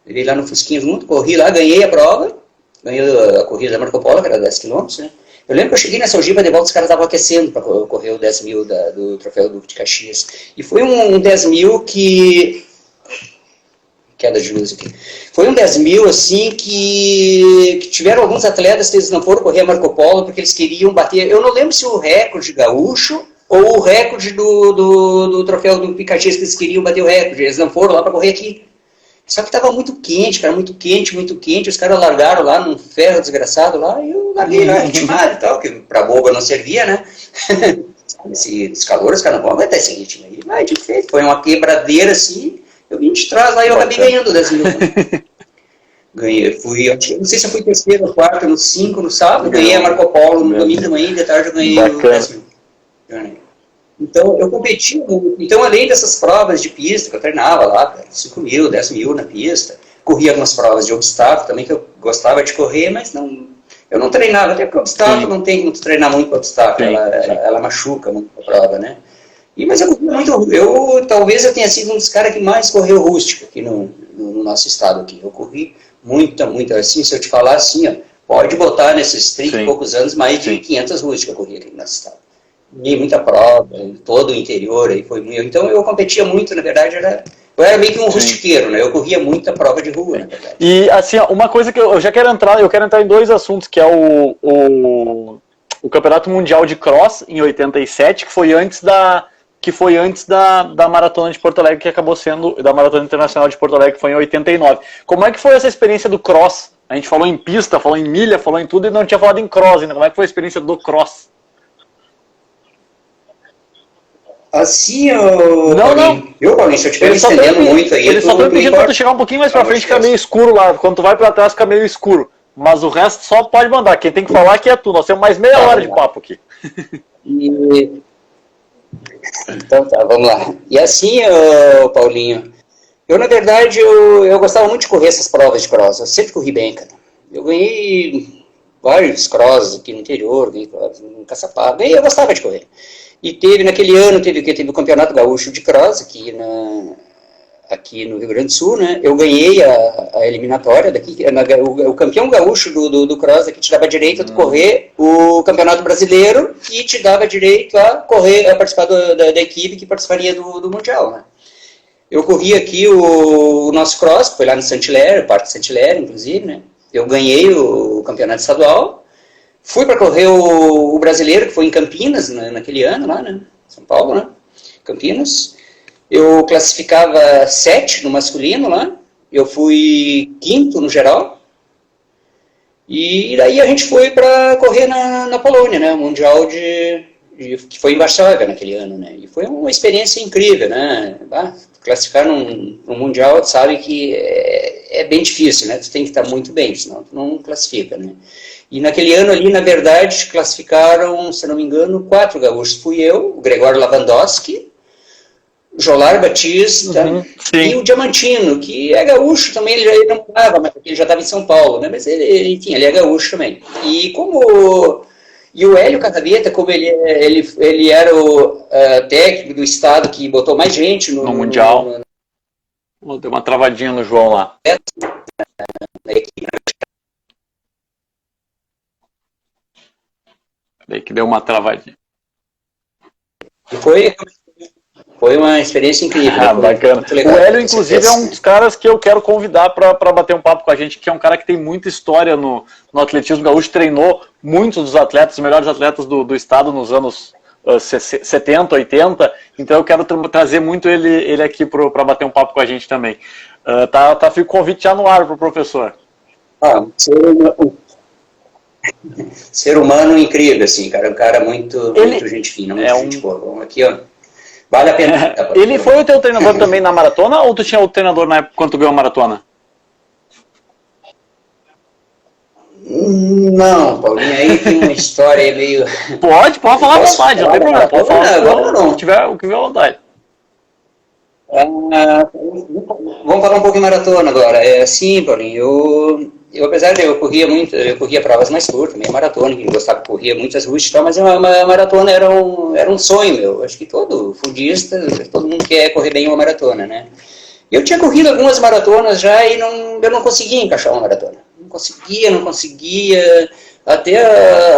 Levei lá no Fusquinha junto, corri lá, ganhei a prova, ganhei a corrida da Marco Polo, que era 10 km, né? Eu lembro que eu cheguei na Sojipa de volta, os caras estavam aquecendo para correr o 10 mil do Troféu Duque de Caxias. E foi um 10 mil que... Queda de luz aqui. Foi um 10 mil, assim, que tiveram alguns atletas que eles não foram correr a Marco Polo porque eles queriam bater... Eu não lembro se o recorde gaúcho ou o recorde do Troféu Duque de Caxias que eles queriam bater o recorde. Eles não foram lá para correr aqui. Só que estava muito quente, cara, muito quente, os caras largaram lá num ferro desgraçado lá, e eu larguei lá, ritmado e tal, que pra boba não servia, né? Esse calor, os caras não vão aguentar esse ritmo aí. Mas, de feito, foi uma quebradeira assim, eu vim de trás lá e eu acabei ganhando 10 mil. Ganhei, não sei se eu fui terceiro ou quarto, no 5, no sábado, ganhei a Marco Polo, no domingo de manhã e de tarde eu ganhei o 10 mil. Então, eu competi muito. Então, além dessas provas de pista, que eu treinava lá, 5 mil, 10 mil na pista, corria algumas provas de obstáculo também, que eu gostava de correr, mas não, eu não treinava, até porque o obstáculo não tem muito treinar muito para obstáculo, ela machuca muito a prova, né? Mas eu corria muito, talvez eu tenha sido um dos caras que mais correu rústica aqui no nosso estado aqui. Eu corri muita, assim, se eu te falar assim, ó, pode botar nesses 30 e poucos anos mais de 500 rústicas eu corri aqui no nosso estado. E muita prova, em todo o interior, aí foi muito. Então eu competia muito, na verdade, eu era meio que um rustiqueiro, né? Eu corria muita prova de rua, na verdade. E assim, uma coisa que eu quero entrar em 2 assuntos, que é o Campeonato Mundial de Cross em 87, que foi antes da Maratona de Porto Alegre, que acabou sendo da Maratona Internacional de Porto Alegre, que foi em 89. Como é que foi essa experiência do cross? A gente falou em pista, falou em milha, falou em tudo e não tinha falado em cross ainda. Como é que foi a experiência do cross? Assim, Paulinho, se eu estiver me estendendo muito aí... Eles só estão pedindo pra tu chegar um pouquinho mais pra frente, fica meio escuro lá. Quando tu vai pra trás, fica meio escuro. Mas o resto só pode mandar. Quem tem que falar aqui é tu. Nós temos mais meia hora de papo aqui. Então tá, vamos lá. E assim, Paulinho, eu na verdade, eu gostava muito de correr essas provas de cross. Eu sempre corri bem, cara. Eu ganhei vários crosses aqui no interior, ganhei cross no Caçapava. Eu gostava de correr. E naquele ano, teve o Campeonato Gaúcho de Cross aqui no Rio Grande do Sul, né? Eu ganhei a eliminatória daqui, o campeão gaúcho do Cross aqui te dava direito a correr o Campeonato Brasileiro e te dava direito a participar da equipe que participaria do Mundial, né? Eu corri aqui o nosso Cross, que foi lá no Saint-Hilaire, Parque Saint-Hilaire, inclusive, né? Eu ganhei o campeonato estadual. Fui para correr o brasileiro, que foi em Campinas, naquele ano lá, né? São Paulo, né? Campinas. Eu classificava 7 no masculino lá. Eu fui 5º no geral. E daí a gente foi para correr na Polônia, né? O Mundial que foi em Varsóvia naquele ano, né? E foi uma experiência incrível, né? Classificar num Mundial, tu sabe que é bem difícil, né? Tu tem que estar muito bem, senão tu não classifica, né? E naquele ano ali, na verdade, classificaram, se não me engano, 4 gaúchos. Fui eu, o Gregório Lavandowski, Jolar Batista e o Diamantino, que é gaúcho também, ele não morava, mas ele já estava em São Paulo, né? Mas enfim, ele é gaúcho também. E o Hélio Cataveta, como ele era o técnico do estado que botou mais gente no Mundial. Deu uma travadinha no João lá. Na equipe. Peraí que deu uma travadinha. Foi uma experiência incrível. Bacana. O Hélio, inclusive, é um dos caras que eu quero convidar para bater um papo com a gente, que é um cara que tem muita história no atletismo gaúcho, treinou muitos dos atletas, os melhores atletas do estado nos anos 70, 80, então eu quero trazer muito ele aqui para bater um papo com a gente também. Fica o convite já no ar para o professor. Ser humano incrível, assim, cara. Um cara muito gente fina, muito gente boa. Vamos aqui, ó. Vale a pena. Ele foi o teu treinador também na maratona ou tu tinha outro treinador na época quando tu ganhou a maratona? Não, Paulinho, aí tem uma história meio... Pode falar à vontade, não tem problema. Pode falar não. O que tiver à vontade. Vamos falar um pouco de maratona agora. Sim, Paulinho, eu apesar de eu corria provas mais curtas, meio maratona, que gostava de correr muitas ruas e tal, mas a maratona era um sonho meu. Acho que todo fundista, todo mundo quer correr bem uma maratona, né? Eu tinha corrido algumas maratonas já e eu não conseguia encaixar uma maratona. Não conseguia. Até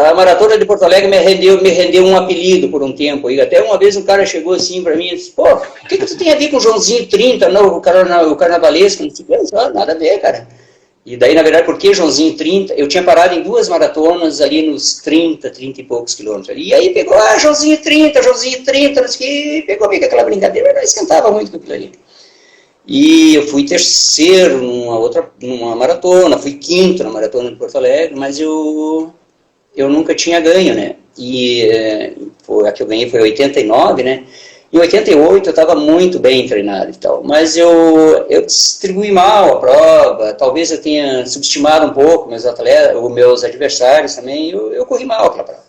a maratona de Porto Alegre me rendeu um apelido por um tempo. E até uma vez um cara chegou assim para mim e disse: pô, o que tu tem a ver com o Joãozinho 30, o carnavalesco? Eu disse: nada a ver, cara. E daí, na verdade, por que Joãozinho 30? Eu tinha parado em 2 maratonas ali nos 30 e poucos quilômetros ali. E aí pegou, Joãozinho 30, e pegou meio que aquela brincadeira, mas não esquentava muito com aquilo ali. E eu fui 3º numa maratona, fui 5º na maratona de Porto Alegre, mas eu nunca tinha ganho, né? E a que eu ganhei foi 89, né? Em 88 eu estava muito bem treinado e tal, mas eu distribuí mal a prova, talvez eu tenha subestimado um pouco meus adversários também, eu corri mal aquela prova.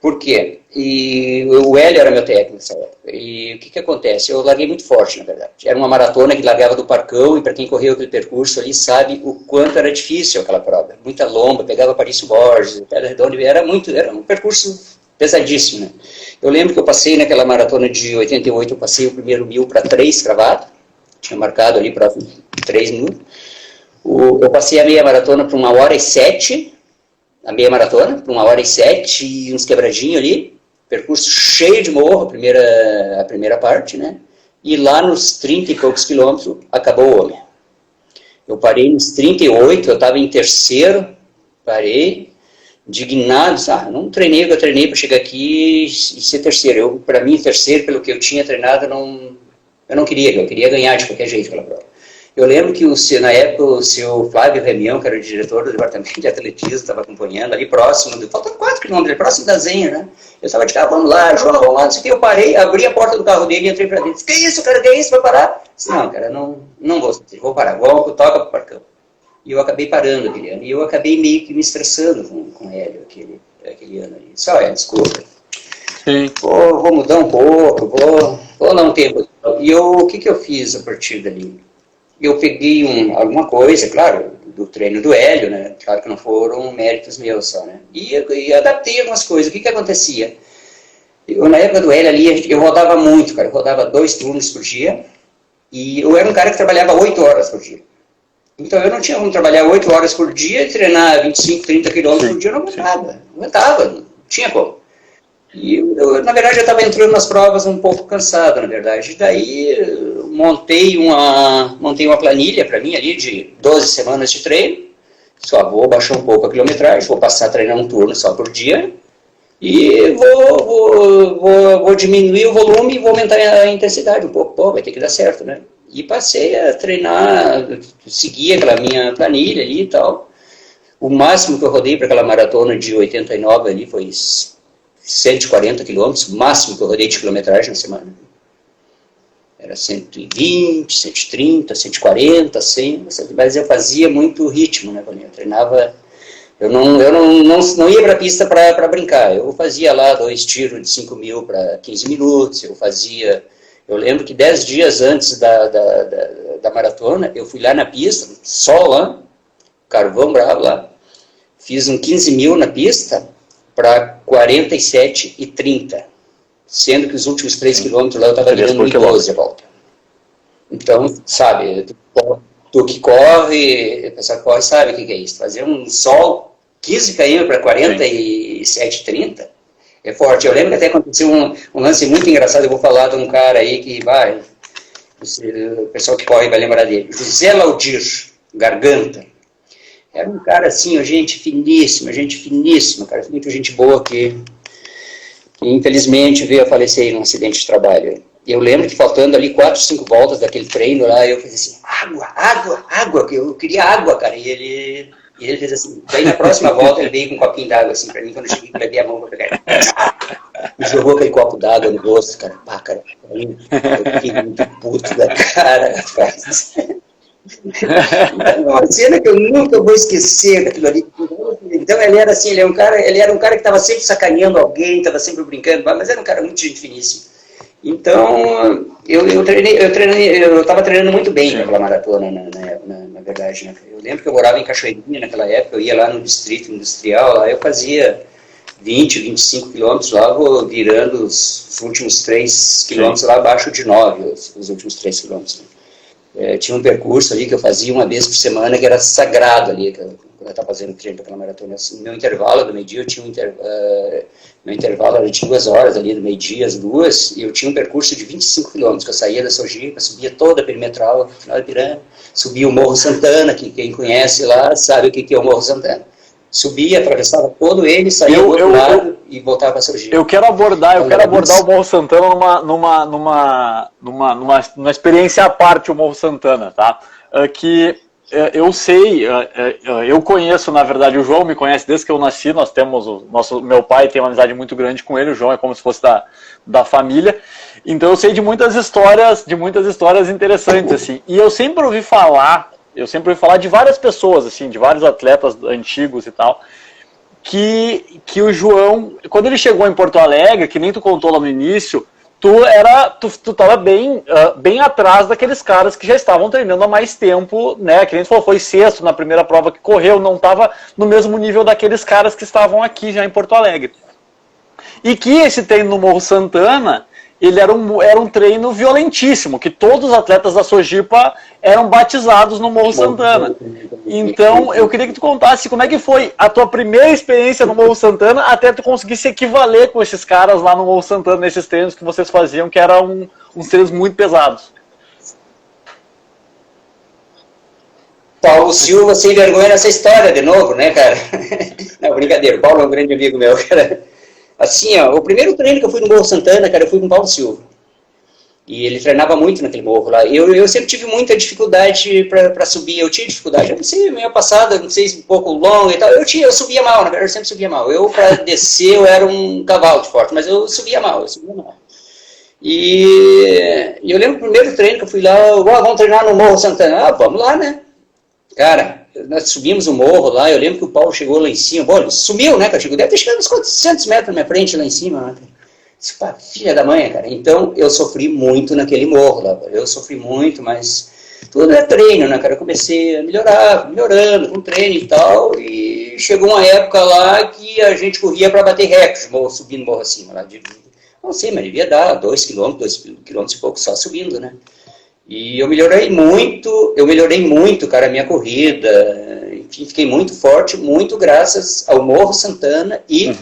Por quê? E o Hélio era meu técnico nessa época. E o que acontece? Eu larguei muito forte, na verdade. Era uma maratona que largava do Parcão, e para quem correu aquele percurso ali sabe o quanto era difícil aquela prova. Muita lomba, pegava Paris Borges, Pedra Redonda, era um percurso pesadíssimo, né? Eu lembro que eu passei naquela maratona de 88, eu passei o primeiro 1000 para 3 cravado, tinha marcado ali para 3 minutos. Eu passei a meia maratona para 1h07, a meia maratona, por 1h07 e uns quebradinhos ali, percurso cheio de morro, a primeira parte, né? E lá nos 30 e poucos quilômetros, acabou o homem. Eu parei nos 38, eu estava em terceiro, parei, indignado, não treinei o que eu treinei para chegar aqui e ser terceiro. Para mim, terceiro, pelo que eu tinha treinado, eu não queria, eu queria ganhar de qualquer jeito aquela prova. Eu lembro que na época o seu Flávio Remião, que era o diretor do departamento de atletismo, estava acompanhando ali próximo, faltando 4 quilômetros, próximo da Zenha, né? Eu estava de carro, vamos lá, João, vamos lá, não sei o que, eu parei, abri a porta do carro dele e entrei para dentro. Que isso, cara, que isso, vai parar? Disse, não, cara, não vou parar, toca pro Parcão. E eu acabei parando aquele ano, e eu acabei meio que me estressando com o Hélio aquele ano ali. Disse, olha, desculpa, vou mudar um pouco, vou dar um tempo. E o que eu fiz a partir dali? Eu peguei alguma coisa, claro, do treino do Hélio, né? Claro que não foram méritos meus só, né? E adaptei algumas coisas. O que acontecia? Na época do Hélio ali, eu rodava muito, cara. Eu rodava 2 turnos por dia. E eu era um cara que trabalhava 8 horas por dia. Então eu não tinha como trabalhar 8 horas por dia e treinar 25, 30 quilômetros por dia. Eu não aguentava, não tinha como. E na verdade, eu estava entrando nas provas um pouco cansado, na verdade. Daí montei uma planilha para mim ali de 12 semanas de treino. Só vou baixar um pouco a quilometragem, vou passar a treinar um turno só por dia. E vou diminuir o volume e vou aumentar a intensidade um pouco. Vai ter que dar certo, né? E passei a treinar, seguir aquela minha planilha ali e tal. O máximo que eu rodei para aquela maratona de 89 ali foi 140 quilômetros, o máximo que eu rodei de quilometragem na semana. Era 120, 130, 140, 100, mas eu fazia muito ritmo, né, eu treinava, eu não ia para a pista para brincar, eu fazia lá 2 tiros de 5.000 para 15 minutos, eu lembro que 10 dias antes da maratona, eu fui lá na pista, sol lá, carvão bravo lá, fiz um 15.000 na pista, para 47,30, sendo que os últimos 3 quilômetros lá eu estava dando 1,12 a volta. Então, sabe, tu que corre, o pessoal que corre sabe o que é isso. Fazer um sol 15 km para 47,30 é forte. Eu lembro que até aconteceu um lance muito engraçado, eu vou falar de um cara aí que o pessoal que corre vai lembrar dele. José Laudir Garganta. Era um cara assim, gente finíssima, cara, muita gente boa que infelizmente veio a falecer num acidente de trabalho. Eu lembro que faltando ali 4, 5 voltas daquele treino lá, eu fiz assim, água, eu queria água, cara, e ele fez assim, daí na próxima volta ele veio com um copinho d'água assim pra mim, quando eu cheguei, eu levei a mão pra pegar, e jogou aquele copo d'água no rosto, cara, eu fiquei muito puto da cara, rapaz. Uma cena que eu nunca vou esquecer daquilo ali. Então ele era assim, ele era um cara que estava sempre sacaneando alguém, estava sempre brincando, mas era um cara muito gente finíssimo. Então eu estava treinando muito bem naquela maratona, na verdade, né? Eu lembro que eu morava em Cachoeirinha naquela época, eu ia lá no distrito industrial, lá eu fazia 20, 25 quilômetros lá, vou virando os últimos 3 quilômetros lá abaixo de 9, os últimos 3 quilômetros, né? Tinha um percurso ali que eu fazia uma vez por semana que era sagrado ali, quando eu estava fazendo treino para aquela maratona. Assim, meu intervalo do meio-dia, meu intervalo era de 2 horas ali, do meio-dia às 2, e eu tinha um percurso de 25 quilômetros, que eu saía da Sojipa, subia toda a perimetral, no final de Piranga, subia o Morro Santana, que quem conhece lá sabe o que é o Morro Santana. Subia, atravessava todo ele, saía do outro lado e voltava para a Sojipa. Eu quero abordar o Morro Santana numa experiência à parte, o Morro Santana, tá? Que eu sei, eu conheço, na verdade, o João me conhece desde que eu nasci, meu pai tem uma amizade muito grande com ele, o João é como se fosse da família, então eu sei de muitas histórias interessantes, assim, e eu sempre ouvi falar de várias pessoas, assim, de vários atletas antigos e tal, que o João, quando ele chegou em Porto Alegre, que nem tu contou lá no início, tu tava bem atrás daqueles caras que já estavam treinando há mais tempo, né? Que nem tu falou, foi sexto na primeira prova que correu, não tava no mesmo nível daqueles caras que estavam aqui já em Porto Alegre. E que esse treino no Morro Santana, ele era um treino violentíssimo, que todos os atletas da Sojipa eram batizados no Morro Santana. Então, eu queria que tu contasse como é que foi a tua primeira experiência no Morro Santana, até tu conseguir se equivaler com esses caras lá no Morro Santana, nesses treinos que vocês faziam, que eram uns treinos muito pesados. Paulo Silva sem vergonha nessa história de novo, né, cara? Não, brincadeira, o Paulo é um grande amigo meu, cara. Assim, ó, o primeiro treino que eu fui no Morro Santana, cara, eu fui com o Paulo Silva. E ele treinava muito naquele morro lá. Eu sempre tive muita dificuldade para subir. Eu tinha dificuldade, eu não sei, meia passada, não sei, um pouco longa e tal. Eu subia mal, na verdade, eu sempre subia mal. Eu, para descer, eu era um cavalo de forte, mas eu subia mal. E eu lembro do primeiro treino que eu fui lá, vamos treinar no Morro Santana. Ah, vamos lá, né? Cara, nós subimos o morro lá, eu lembro que o Paulo chegou lá em cima, bom, ele sumiu, né, cara, deve ter chegado uns 400 metros na minha frente lá em cima, né, cara. Filha da mãe, cara. Então, eu sofri muito naquele morro lá, eu sofri muito, mas tudo é treino, né, cara, eu comecei a melhorando com treino e tal, e chegou uma época lá que a gente corria para bater recorde, subindo morro acima, lá, não sei, mas devia dar 2 quilômetros e pouco só subindo, né. E eu melhorei muito, cara, a minha corrida, enfim, fiquei muito forte, muito graças ao Morro Santana e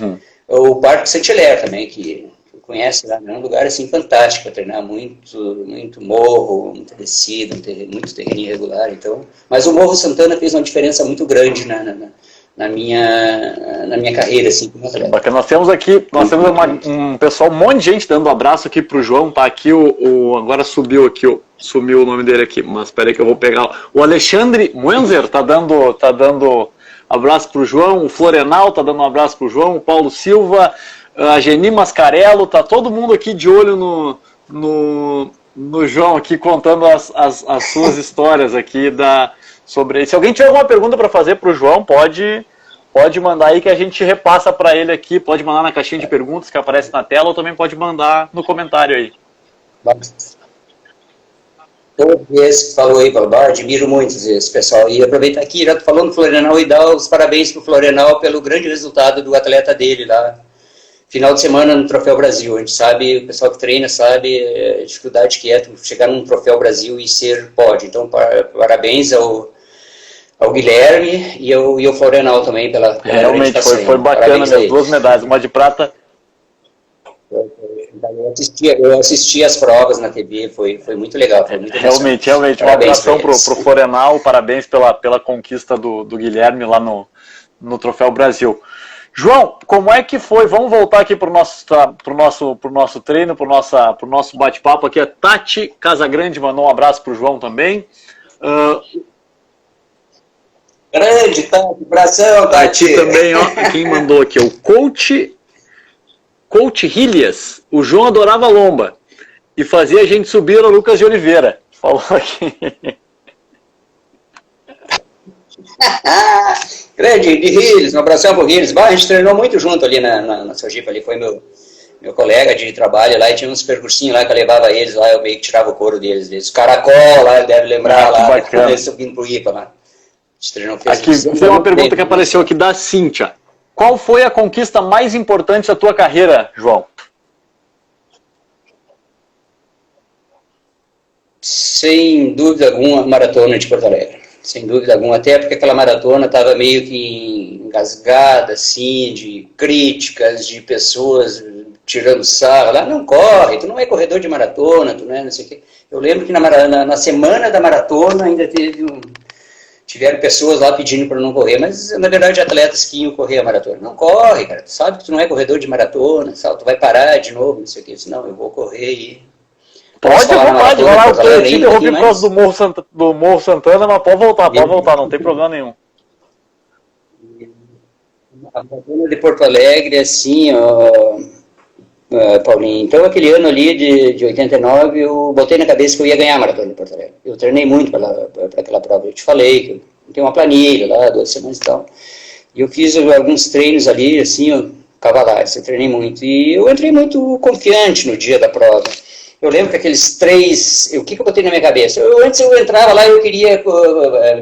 o Parque Saint-Hilaire também, que conhece lá, é um lugar assim fantástico para treinar, muito morro, muita descida, muito terreno irregular, então, mas o Morro Santana fez uma diferença muito grande na minha carreira, assim, como atleta. Bacana. Nós temos um pessoal, um monte de gente dando um abraço aqui pro João, tá aqui agora sumiu o nome dele aqui, mas espera aí que eu vou pegar. O Alexandre Muenzer tá dando abraço pro João, o Florenal tá dando um abraço pro João, o Paulo Silva, a Geni Mascarello, tá todo mundo aqui de olho no João aqui, contando as suas histórias aqui sobre. Se alguém tiver alguma pergunta para fazer pro João, pode mandar aí que a gente repassa para ele aqui, pode mandar na caixinha de perguntas que aparece na tela ou também pode mandar no comentário aí. Todo esse que falou aí, Paulo, admiro muito esse pessoal. E aproveitar aqui, já tô falando do Florenal e dar os parabéns pro Florenal pelo grande resultado do atleta dele lá, final de semana no Troféu Brasil. A gente sabe, o pessoal que treina sabe a dificuldade que é chegar num Troféu Brasil e ser pódio. Então, parabéns ao Guilherme e ao Florenal também pela realmente foi bacana mesmo, 2 medalhas, uma de prata. Eu assisti as provas na TV, foi muito legal. Foi muito realmente, uma abração pro Florenal, parabéns pela conquista do Guilherme lá no Troféu Brasil. João, como é que foi? Vamos voltar aqui pro nosso treino, pro nosso bate-papo aqui. A Tati Casagrande mandou um abraço pro João também. Grande, Tati, abração, Tati. Tati também, ó, quem mandou aqui, o Coach Hillias. O João adorava lomba e fazia a gente subir o Lucas de Oliveira. Falou aqui. Grande, de Hillias, um abração pro Hillias. A gente treinou muito junto ali na Sojipa, ali foi meu colega de trabalho lá, e tinha uns percursinhos lá que eu levava eles lá, eu meio que tirava o couro deles. Os caracol lá, ele deve lembrar lá, quando eles subindo pro IPA lá. Aqui tem uma pergunta que apareceu aqui da Cíntia. Qual foi a conquista mais importante da tua carreira, João? Sem dúvida alguma, maratona de Porto Alegre. Sem dúvida alguma, até porque aquela maratona estava meio que engasgada, assim, de críticas, de pessoas tirando sarro. Lá, não corre, tu não é corredor de maratona, tu não é não sei o quê. Eu lembro que na semana da maratona ainda tiveram pessoas lá pedindo para não correr, mas na verdade atletas que iam correr a maratona. Não corre, cara, tu sabe que tu não é corredor de maratona, sabe? Tu vai parar de novo, não sei o que. Eu disse, não, eu vou correr e... Pode, vai lá, eu te interrompi por causa do Morro Santana, mas pode voltar, não tem problema nenhum. A maratona de Porto Alegre, assim, Paulinho, então aquele ano ali de 89, eu botei na cabeça que eu ia ganhar a maratona de Porto Alegre. Eu treinei muito para aquela prova, eu te falei, que eu tenho uma planilha lá, 2 semanas e tal. E eu fiz alguns treinos ali, assim, cavalares, eu treinei muito. E eu entrei muito confiante no dia da prova. Eu lembro que aqueles 3, o que eu botei na minha cabeça? Antes eu entrava lá e eu queria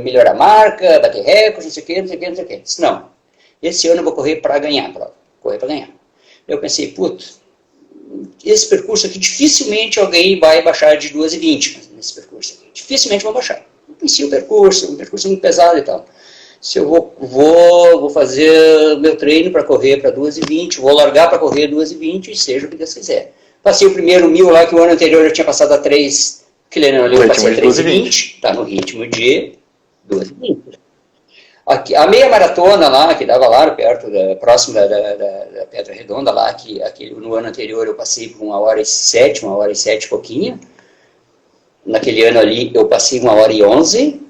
melhorar a marca, bater recorde, não sei o quê, não sei o quê, não sei o quê. Disse, não, esse ano eu vou correr para ganhar a prova, correr para ganhar. Eu pensei, esse percurso aqui dificilmente alguém vai baixar de 2:20 nesse percurso aqui. Dificilmente vão baixar. Eu conheci o percurso, um percurso muito pesado e tal. Se eu vou fazer meu treino para correr para 2:20, vou largar para correr 2:20 e seja o que Deus quiser. Passei o primeiro 1000 lá, que o ano anterior eu tinha passado a 3, que eu passei a 3:20, está no ritmo de 2:20. A meia maratona lá, que dava lá perto, próximo da Pedra Redonda lá, que no ano anterior eu passei por 1h07, 1h07 e pouquinho. Naquele ano ali eu passei 1h11,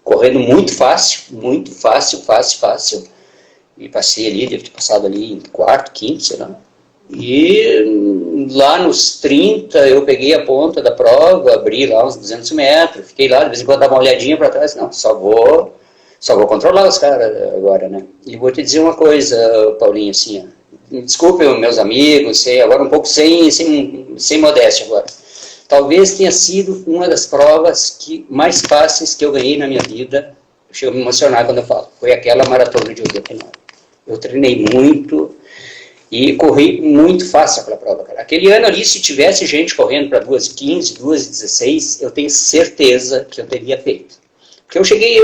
correndo muito fácil, fácil. E passei ali, devo ter passado ali em quarto, quinto, sei lá. E lá nos 30 eu peguei a ponta da prova, abri lá uns 200 metros, fiquei lá, de vez em quando dava uma olhadinha para trás, não, só vou controlar os caras agora, né? E vou te dizer uma coisa, Paulinho, assim, ó, desculpe meus amigos, agora um pouco sem modéstia agora. Talvez tenha sido uma das provas mais fáceis que eu ganhei na minha vida. Eu chego a me emocionar quando eu falo. Foi aquela maratona de 89. Eu treinei muito e corri muito fácil aquela prova, cara. Aquele ano ali, se tivesse gente correndo para 2:15, 2:16, eu tenho certeza que eu teria feito. Porque eu cheguei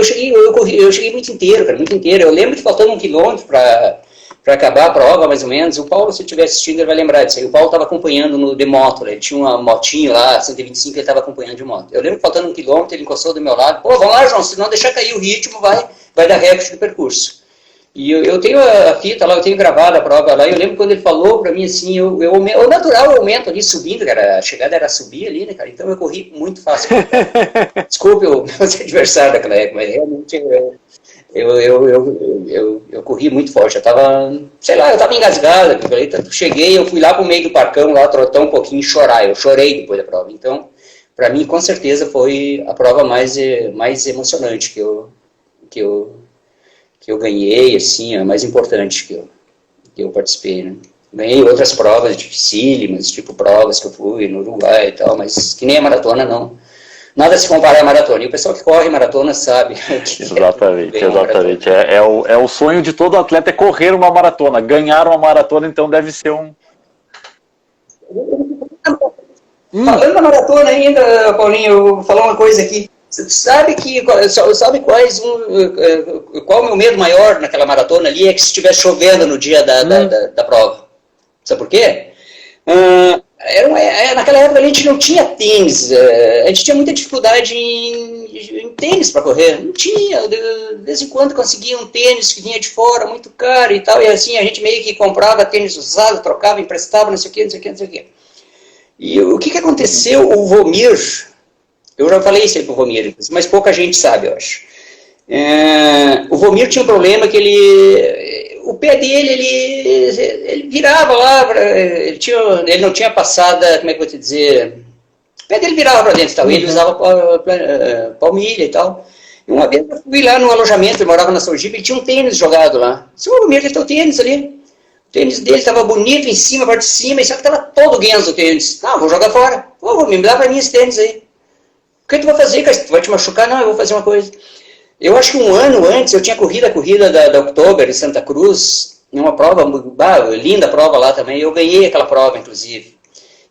muito inteiro, cara, muito inteiro. Eu lembro que faltando 1 quilômetro para acabar a prova, mais ou menos. O Paulo, se estiver assistindo, ele vai lembrar disso aí. O Paulo estava acompanhando de moto, ele tinha uma motinho lá, 125, ele estava acompanhando de moto. Eu lembro que faltando 1 quilômetro, ele encostou do meu lado. Pô, vamos lá, João, se não deixar cair o ritmo, vai dar recorde do percurso. E eu tenho a fita lá, eu tenho gravado a prova lá, e eu lembro quando ele falou pra mim assim, o natural aumento ali, subindo, cara, a chegada era subir ali, né, cara, então eu corri muito fácil. Desculpe meus adversários daquela época, mas realmente eu corri muito forte, eu tava engasgado, cheguei, eu fui lá pro meio do parcão, lá, trotar um pouquinho e chorar, eu chorei depois da prova, então, pra mim, com certeza, foi a prova mais emocionante que eu ganhei, assim, a mais importante que eu participei, né? Ganhei outras provas dificílimas, tipo provas que eu fui no Uruguai e tal, mas que nem a maratona, não. Nada se compara à maratona. E o pessoal que corre maratona sabe. Exatamente. É o sonho de todo atleta é correr uma maratona. Ganhar uma maratona, então, deve ser um... Falando da maratona ainda, Paulinho, eu vou falar uma coisa aqui. Sabe qual o meu medo maior naquela maratona ali? É que se estivesse chovendo no dia da prova. Sabe por quê? Naquela época a gente não tinha tênis, a gente tinha muita dificuldade em tênis para correr. Não tinha, de vez em quando conseguia um tênis que vinha de fora, muito caro e tal, e assim a gente meio que comprava tênis usado, trocava, emprestava, não sei o quê. E o que aconteceu? O Vomir, eu já falei isso aí pro Vomir, mas pouca gente sabe, eu acho. O Vomir tinha um problema que o pé dele, ele virava lá, ele não tinha passada, como é que eu vou te dizer, o pé dele virava para dentro e tal, ele usava palmilha e tal. E uma vez eu fui lá no alojamento, ele morava na Sojipa, ele tinha um tênis jogado lá. Disse, o Vomir, tem o tênis ali. O tênis dele estava bonito em cima, a parte de cima, e só que estava todo guenzo o tênis. Não, vou jogar fora. Vomir, me dá para mim esse tênis aí. O que tu vai fazer, cara? Tu vai te machucar? Não, eu vou fazer uma coisa. Eu acho que 1 ano antes eu tinha corrido a corrida da Oktober em Santa Cruz, em uma prova, linda prova lá também, eu ganhei aquela prova, inclusive.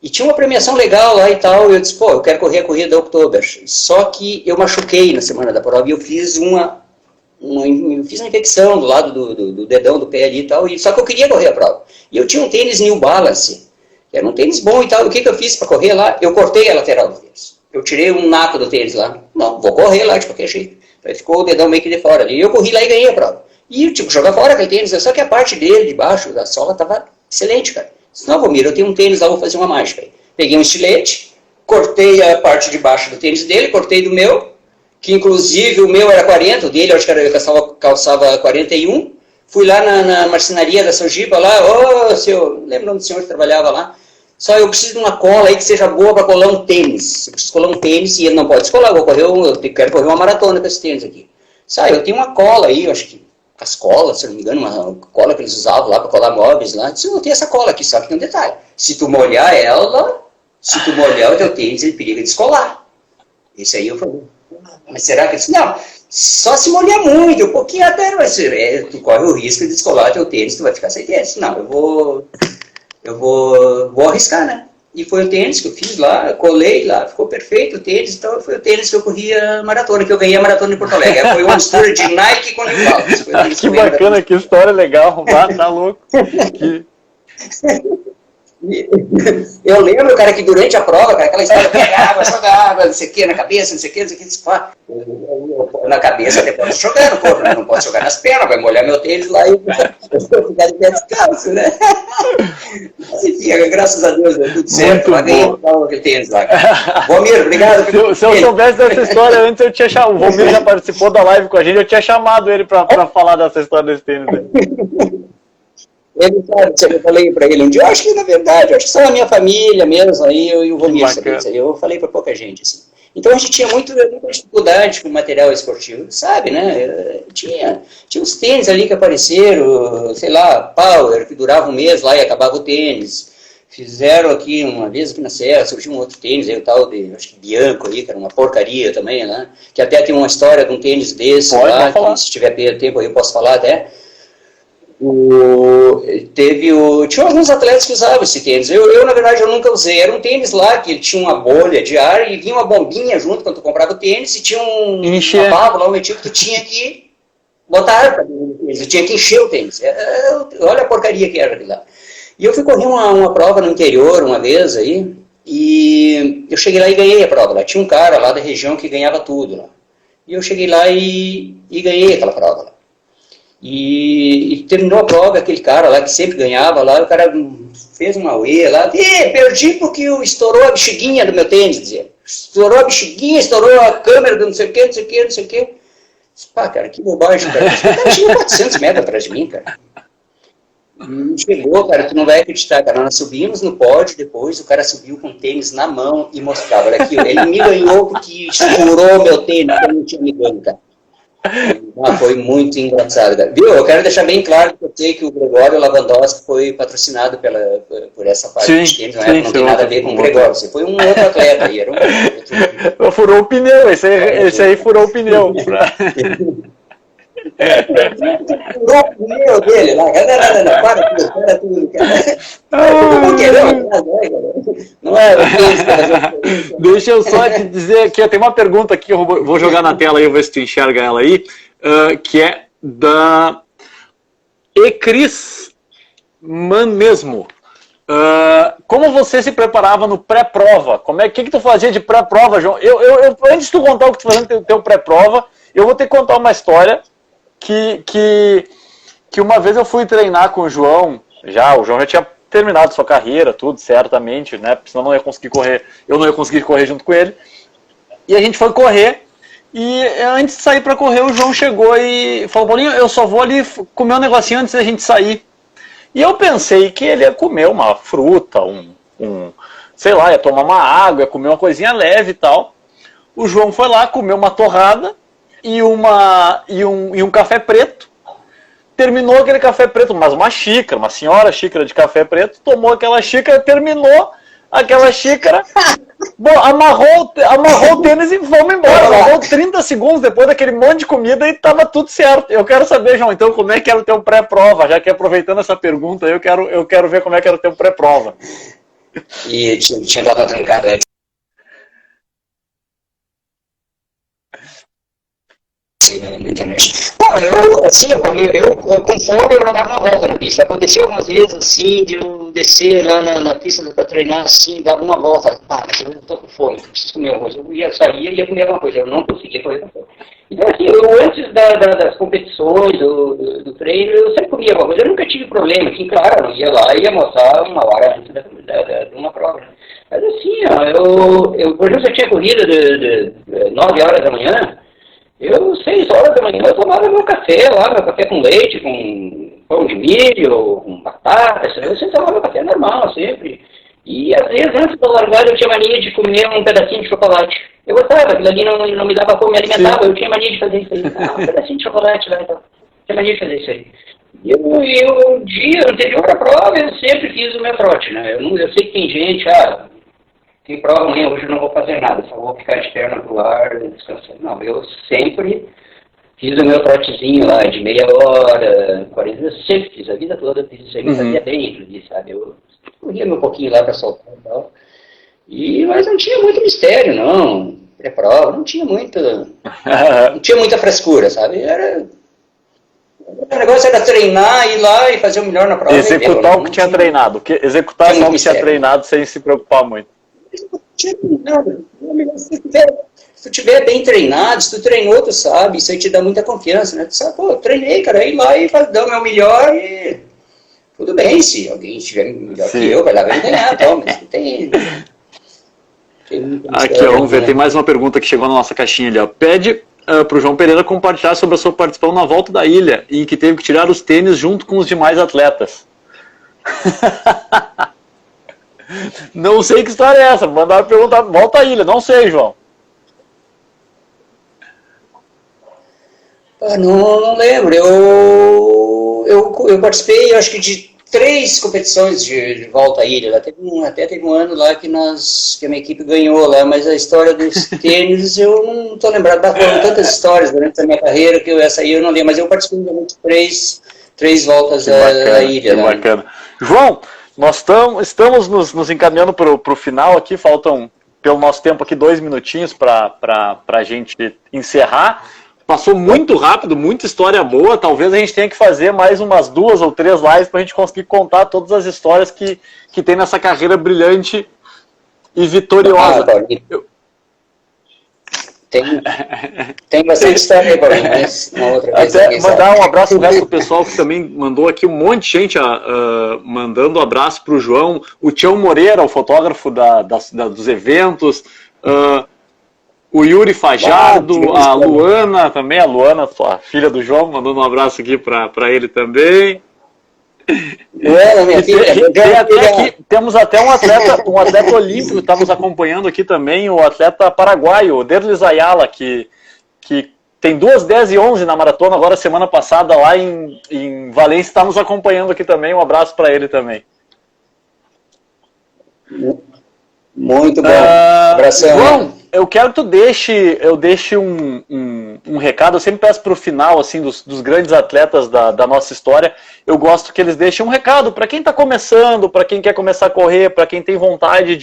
E tinha uma premiação legal lá e tal, e eu disse, eu quero correr a corrida da Oktober. Só que eu machuquei na semana da prova e eu fiz uma infecção do lado do dedão do pé ali e tal, só que eu queria correr a prova. E eu tinha um tênis New Balance, que era um tênis bom e tal, o que eu fiz para correr lá? Eu cortei a lateral do tênis. Eu tirei um naco do tênis lá. Não, vou correr lá de qualquer jeito. Aí ficou o dedão meio que de fora ali. E eu corri lá e ganhei a prova. E, jogar fora aquele tênis. Só que a parte dele, de baixo, da sola, tava excelente, cara. Disse, não, Vomir, eu tenho um tênis lá, vou fazer uma mágica. Aí. Peguei um estilete, cortei a parte de baixo do tênis dele, cortei do meu, que inclusive o meu era 40, o dele, eu acho que eu calçava 41. Fui lá na marcenaria da Sojipa lá, lembro o nome do senhor que trabalhava lá. Só eu preciso de uma cola aí que seja boa para colar um tênis. Eu preciso colar um tênis e ele não pode descolar. Eu quero correr uma maratona com esse tênis aqui. Eu tenho uma cola aí, eu acho que as colas, se não me engano, uma cola que eles usavam lá para colar móveis lá. Eu disse, não tem essa cola aqui, só que tem um detalhe. Se tu molhar o teu tênis, ele periga descolar. Isso aí eu falei, mas será que... Disse, não, só se molhar muito, um pouquinho até, mas tu corre o risco de descolar teu tênis, tu vai ficar sem tênis. Não, eu vou arriscar, né? E foi o tênis que eu fiz lá, colei lá, ficou perfeito o tênis, então foi o tênis que eu corri a maratona, que eu ganhei a maratona em Porto Alegre. Foi uma mistura de Nike com New Balance. Que bacana, que história legal, tá louco. Que... Eu lembro, cara, que durante a prova, cara, aquela história, pega água, joga água, não sei o que, na cabeça, não sei o que, na cabeça até posso jogar no corpo, né? Não posso jogar nas pernas, vai molhar meu tênis lá e eu vou ficar de pé descalço, né? Mas enfim, graças a Deus, deu tudo certo, lá ganhei aquele tênis lá. Vomir, obrigado. Se eu soubesse dessa história antes, eu tinha chamado, o Vomir já participou da live com a gente, eu tinha chamado ele pra falar dessa história desse tênis. Ele sabe, eu falei para ele um dia, eu acho que na verdade, acho que só a minha família mesmo, aí eu e o Vomir, eu falei para pouca gente, assim. Então a gente tinha muita dificuldade com material esportivo, sabe, né? Tinha uns tênis ali que apareceram, sei lá, Power, que durava um mês lá e acabava o tênis. Fizeram aqui, uma vez aqui na Serra, surgiu um outro tênis, aí o tal de, acho que Bianco aí, que era uma porcaria também, né? Que até tem uma história de um tênis desse lá, que se tiver tempo aí eu posso falar até. Tinha alguns atletas que usavam esse tênis. Eu, na verdade, eu nunca usei. Era um tênis lá que tinha uma bolha de ar e vinha uma bombinha junto quando tu comprava o tênis e tinha uma válvula, um metido que tu tinha que botar ar para dentro do tênis. Tu tinha que encher o tênis. Olha a porcaria que era aquilo lá. E eu fui correr uma prova no interior uma vez aí e eu cheguei lá e ganhei a prova lá. Tinha um cara lá da região que ganhava tudo lá. E eu cheguei lá e ganhei aquela prova lá. E terminou a prova, aquele cara lá que sempre ganhava lá, o cara fez uma uê lá, perdi porque estourou a bexiguinha do meu tênis, dizia. Estourou a bexiguinha, estourou a câmera do não sei o que, não sei o que, não sei o que. Pá, cara, que bobagem, cara. Esse cara tinha 400 metros atrás de mim, cara. E chegou, cara, tu não vai acreditar, cara. Nós subimos no pódio depois, o cara subiu com o tênis na mão e mostrava, olha aqui, ele me ganhou porque segurou meu tênis, que eu não tinha me ganho, cara. Foi muito engraçado, cara. Viu? Eu quero deixar bem claro que eu sei que o Gregório Lavandowski foi patrocinado por essa parte de tênis, não tem nada a ver com o Gregório. Você foi um outro atleta aí, era um outro... Furou o pneu, esse aí furou o pneu. Furou o pneu dele lá. Não, para tudo, cara. Não é? Deixa eu só te dizer que tem uma pergunta aqui, eu vou jogar na tela aí, eu vou ver se tu enxerga ela aí, que é da Ecris Man mesmo. Como você se preparava no pré-prova? Que tu fazia de pré-prova, João? Antes de tu contar o que tu fazia no teu pré-prova, eu vou ter que contar uma história que uma vez eu fui treinar com o João, o João já tinha terminado sua carreira, tudo, certamente, né? Senão eu não ia conseguir correr junto com ele. E a gente foi correr, e antes de sair para correr, o João chegou e falou, Paulinho, eu só vou ali comer um negocinho antes da gente sair. E eu pensei que ele ia comer uma fruta, sei lá, ia tomar uma água, ia comer uma coisinha leve e tal. O João foi lá, comeu uma torrada e um café preto. Terminou aquele café preto, mas uma senhora xícara de café preto, tomou aquela xícara, terminou aquela xícara, amarrou o tênis e fomos embora. Amarrou 30 segundos depois daquele monte de comida e estava tudo certo. Eu quero saber, João, então como é que era o teu pré-prova? Já que aproveitando essa pergunta, eu quero ver como é que era o teu pré-prova. E tinha dado uma trancada antes. Na internet. Eu com fome eu não dava uma volta na pista. Aconteceu algumas vezes assim, de eu descer lá na pista para treinar assim, dava uma volta. Mas eu tô com fome, preciso comer alguma coisa. Eu ia sair e ia comer alguma coisa. Eu não conseguia correr com fome. Então assim, antes das competições, do treino, eu sempre comia alguma coisa. Eu nunca tive problema. Assim, claro, eu ia lá e ia almoçar uma hora antes de uma prova. Mas assim, por exemplo, eu tinha corrida de 9 horas da manhã. 6 horas da manhã, eu tomava meu café lá, meu café com leite, com pão de milho, com batata, eu sempre tomava meu café normal, sempre. E às vezes, antes da largada, eu tinha mania de comer um pedacinho de chocolate. Eu gostava, aquilo ali não me dava fome, me alimentava, eu tinha mania de fazer isso aí. Um pedacinho de chocolate lá, então. tinha mania de fazer isso aí. E o dia anterior à prova, eu sempre fiz o meu trote, né? Eu sei que tem gente, tem prova amanhã, hoje eu não vou fazer nada, só vou ficar de perna pro ar, descansando. Não, eu sempre fiz o meu trotezinho lá de meia hora, 40 minutos, sempre fiz, a vida toda fiz isso aí, me fazia bem, inclusive, sabe? Eu corria um pouquinho lá para soltar e tal. Mas não tinha muito mistério, não. Pré-prova, não tinha muita frescura, sabe? O negócio era treinar, ir lá e fazer o melhor na prova. Executar o que tinha treinado. Executar só o que tinha treinado sem se preocupar muito. Não tinha nada. Se tu tiver bem treinado, se tu treinou, tu sabe, isso aí te dá muita confiança, né? Tu sabe, pô, eu treinei, cara, ir lá e dar o meu melhor e tudo bem, se alguém estiver melhor que eu, vai lá vai ganhar, então, mas não tem... Aqui, ó, vamos ver, tem mais uma pergunta que chegou na nossa caixinha ali, ó. Pede pro João Pereira compartilhar sobre a sua participação na volta da ilha, em que teve que tirar os tênis junto com os demais atletas. Não sei que história é essa, mandaram perguntar, volta à ilha, não sei, João. Não lembro, eu participei, acho que de 3 competições de volta à ilha. Até teve um ano lá que a minha equipe ganhou lá, mas a história dos tênis eu não estou lembrado. Foram tantas histórias durante a minha carreira que essa aí eu não lembro, mas eu participei de 3 voltas à ilha. Que bacana. João, nós estamos nos encaminhando para o final aqui, faltam, pelo nosso tempo aqui, 2 minutinhos para a gente encerrar. Passou muito rápido, muita história boa. Talvez a gente tenha que fazer mais umas 2 ou 3 lives para a gente conseguir contar todas as histórias que tem nessa carreira brilhante e vitoriosa. Tem bastante história aí, Paulinho, mas uma outra vez. Até mandar um abraço pro resto do pessoal que também mandou aqui um monte de gente mandando um abraço pro João. O Tião Moreira, o fotógrafo dos eventos. O Yuri Fajardo, a Luana também, a Luana, filha do João, mandando um abraço aqui para ele também. Luana, minha filha. Temos até um atleta olímpico que está nos acompanhando aqui também, o atleta paraguaio, o Derlis Ayala, que tem 2:10 e 11 na maratona, agora semana passada lá em Valência, está nos acompanhando aqui também, um abraço para ele também. Muito bom. Abração. João, eu quero que tu deixe um recado. Eu sempre peço pro final, assim, dos grandes atletas da nossa história, eu gosto que eles deixem um recado para quem está começando, para quem quer começar a correr, para quem tem vontade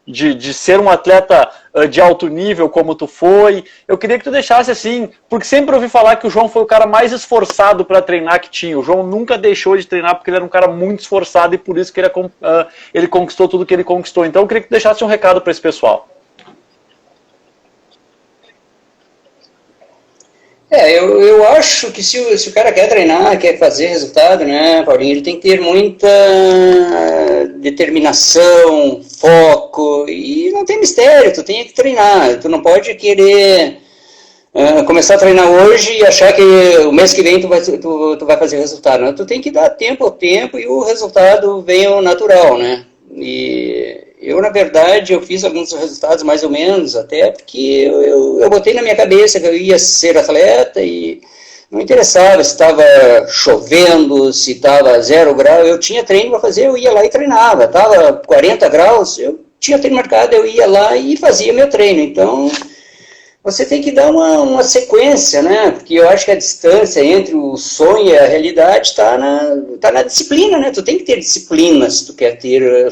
de ser um atleta de alto nível, como tu foi. Eu queria que tu deixasse assim, porque sempre ouvi falar que o João foi o cara mais esforçado para treinar que tinha. O João nunca deixou de treinar porque ele era um cara muito esforçado e por isso que ele conquistou tudo que ele conquistou. Então eu queria que tu deixasse um recado para esse pessoal. Eu acho que se o cara quer treinar, quer fazer resultado, né, Paulinho, ele tem que ter muita determinação, foco, e não tem mistério, tu tem que treinar, tu não pode querer começar a treinar hoje e achar que o mês que vem tu vai fazer resultado, né? Tu tem que dar tempo ao tempo e o resultado vem ao natural, né, e... Eu, na verdade, eu fiz alguns resultados mais ou menos, até porque eu botei na minha cabeça que eu ia ser atleta e não interessava se estava chovendo, se estava 0 grau, eu tinha treino para fazer, eu ia lá e treinava. Estava 40 graus, eu tinha treino marcado, eu ia lá e fazia meu treino. Então, você tem que dar uma sequência, né? Porque eu acho que a distância entre o sonho e a realidade está na disciplina, né? Tu tem que ter disciplina se tu quer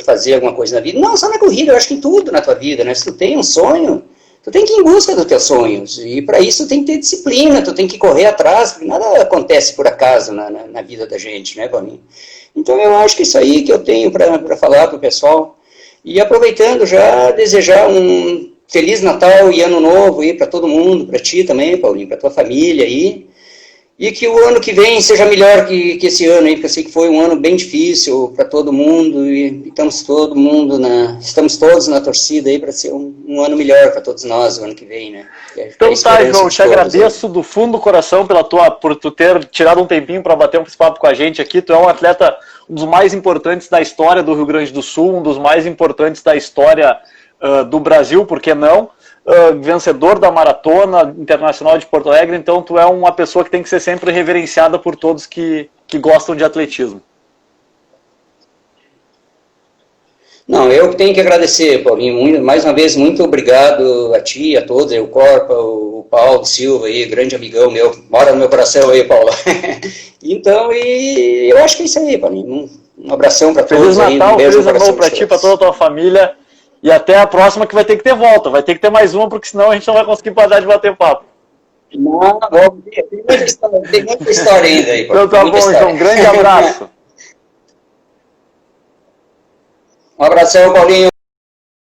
fazer alguma coisa na vida. Não só na corrida, eu acho que em tudo na tua vida, né? Se tu tem um sonho, tu tem que ir em busca dos teus sonhos. E para isso tu tem que ter disciplina, tu tem que correr atrás, porque nada acontece por acaso na vida da gente, né, Paulinho? Então eu acho que isso aí que eu tenho para falar para o pessoal. E aproveitando já, desejar um Feliz Natal e Ano Novo aí para todo mundo, para ti também, Paulinho, para tua família aí. E que o ano que vem seja melhor que esse ano aí, porque eu sei que foi um ano bem difícil para todo mundo e estamos todos na torcida aí para ser um ano melhor para todos nós o ano que vem, né? Então tá, João, te agradeço do fundo do coração por tu ter tirado um tempinho para bater um papo com a gente aqui. Tu é um atleta, um dos mais importantes da história do Rio Grande do Sul, um dos mais importantes da história do Brasil, por que não? vencedor da Maratona Internacional de Porto Alegre, então tu é uma pessoa que tem que ser sempre reverenciada por todos que gostam de atletismo. Não, eu tenho que agradecer, Paulinho, mais uma vez, muito obrigado a ti, a todos, o Corpa, o Paulo Silva, aí, grande amigão meu, mora no meu coração aí, Paulo. Então, e eu acho que é isso aí, Paulinho, um abração para todos. Feliz Natal, aí, feliz Ano Novo para ti, para toda a tua família, e até a próxima que vai ter que ter volta, vai ter que ter mais uma, porque senão a gente não vai conseguir parar de bater papo. Não, tem muita história ainda aí, Então Paulo. tá bom, então, um grande abraço. Um abração, Paulinho.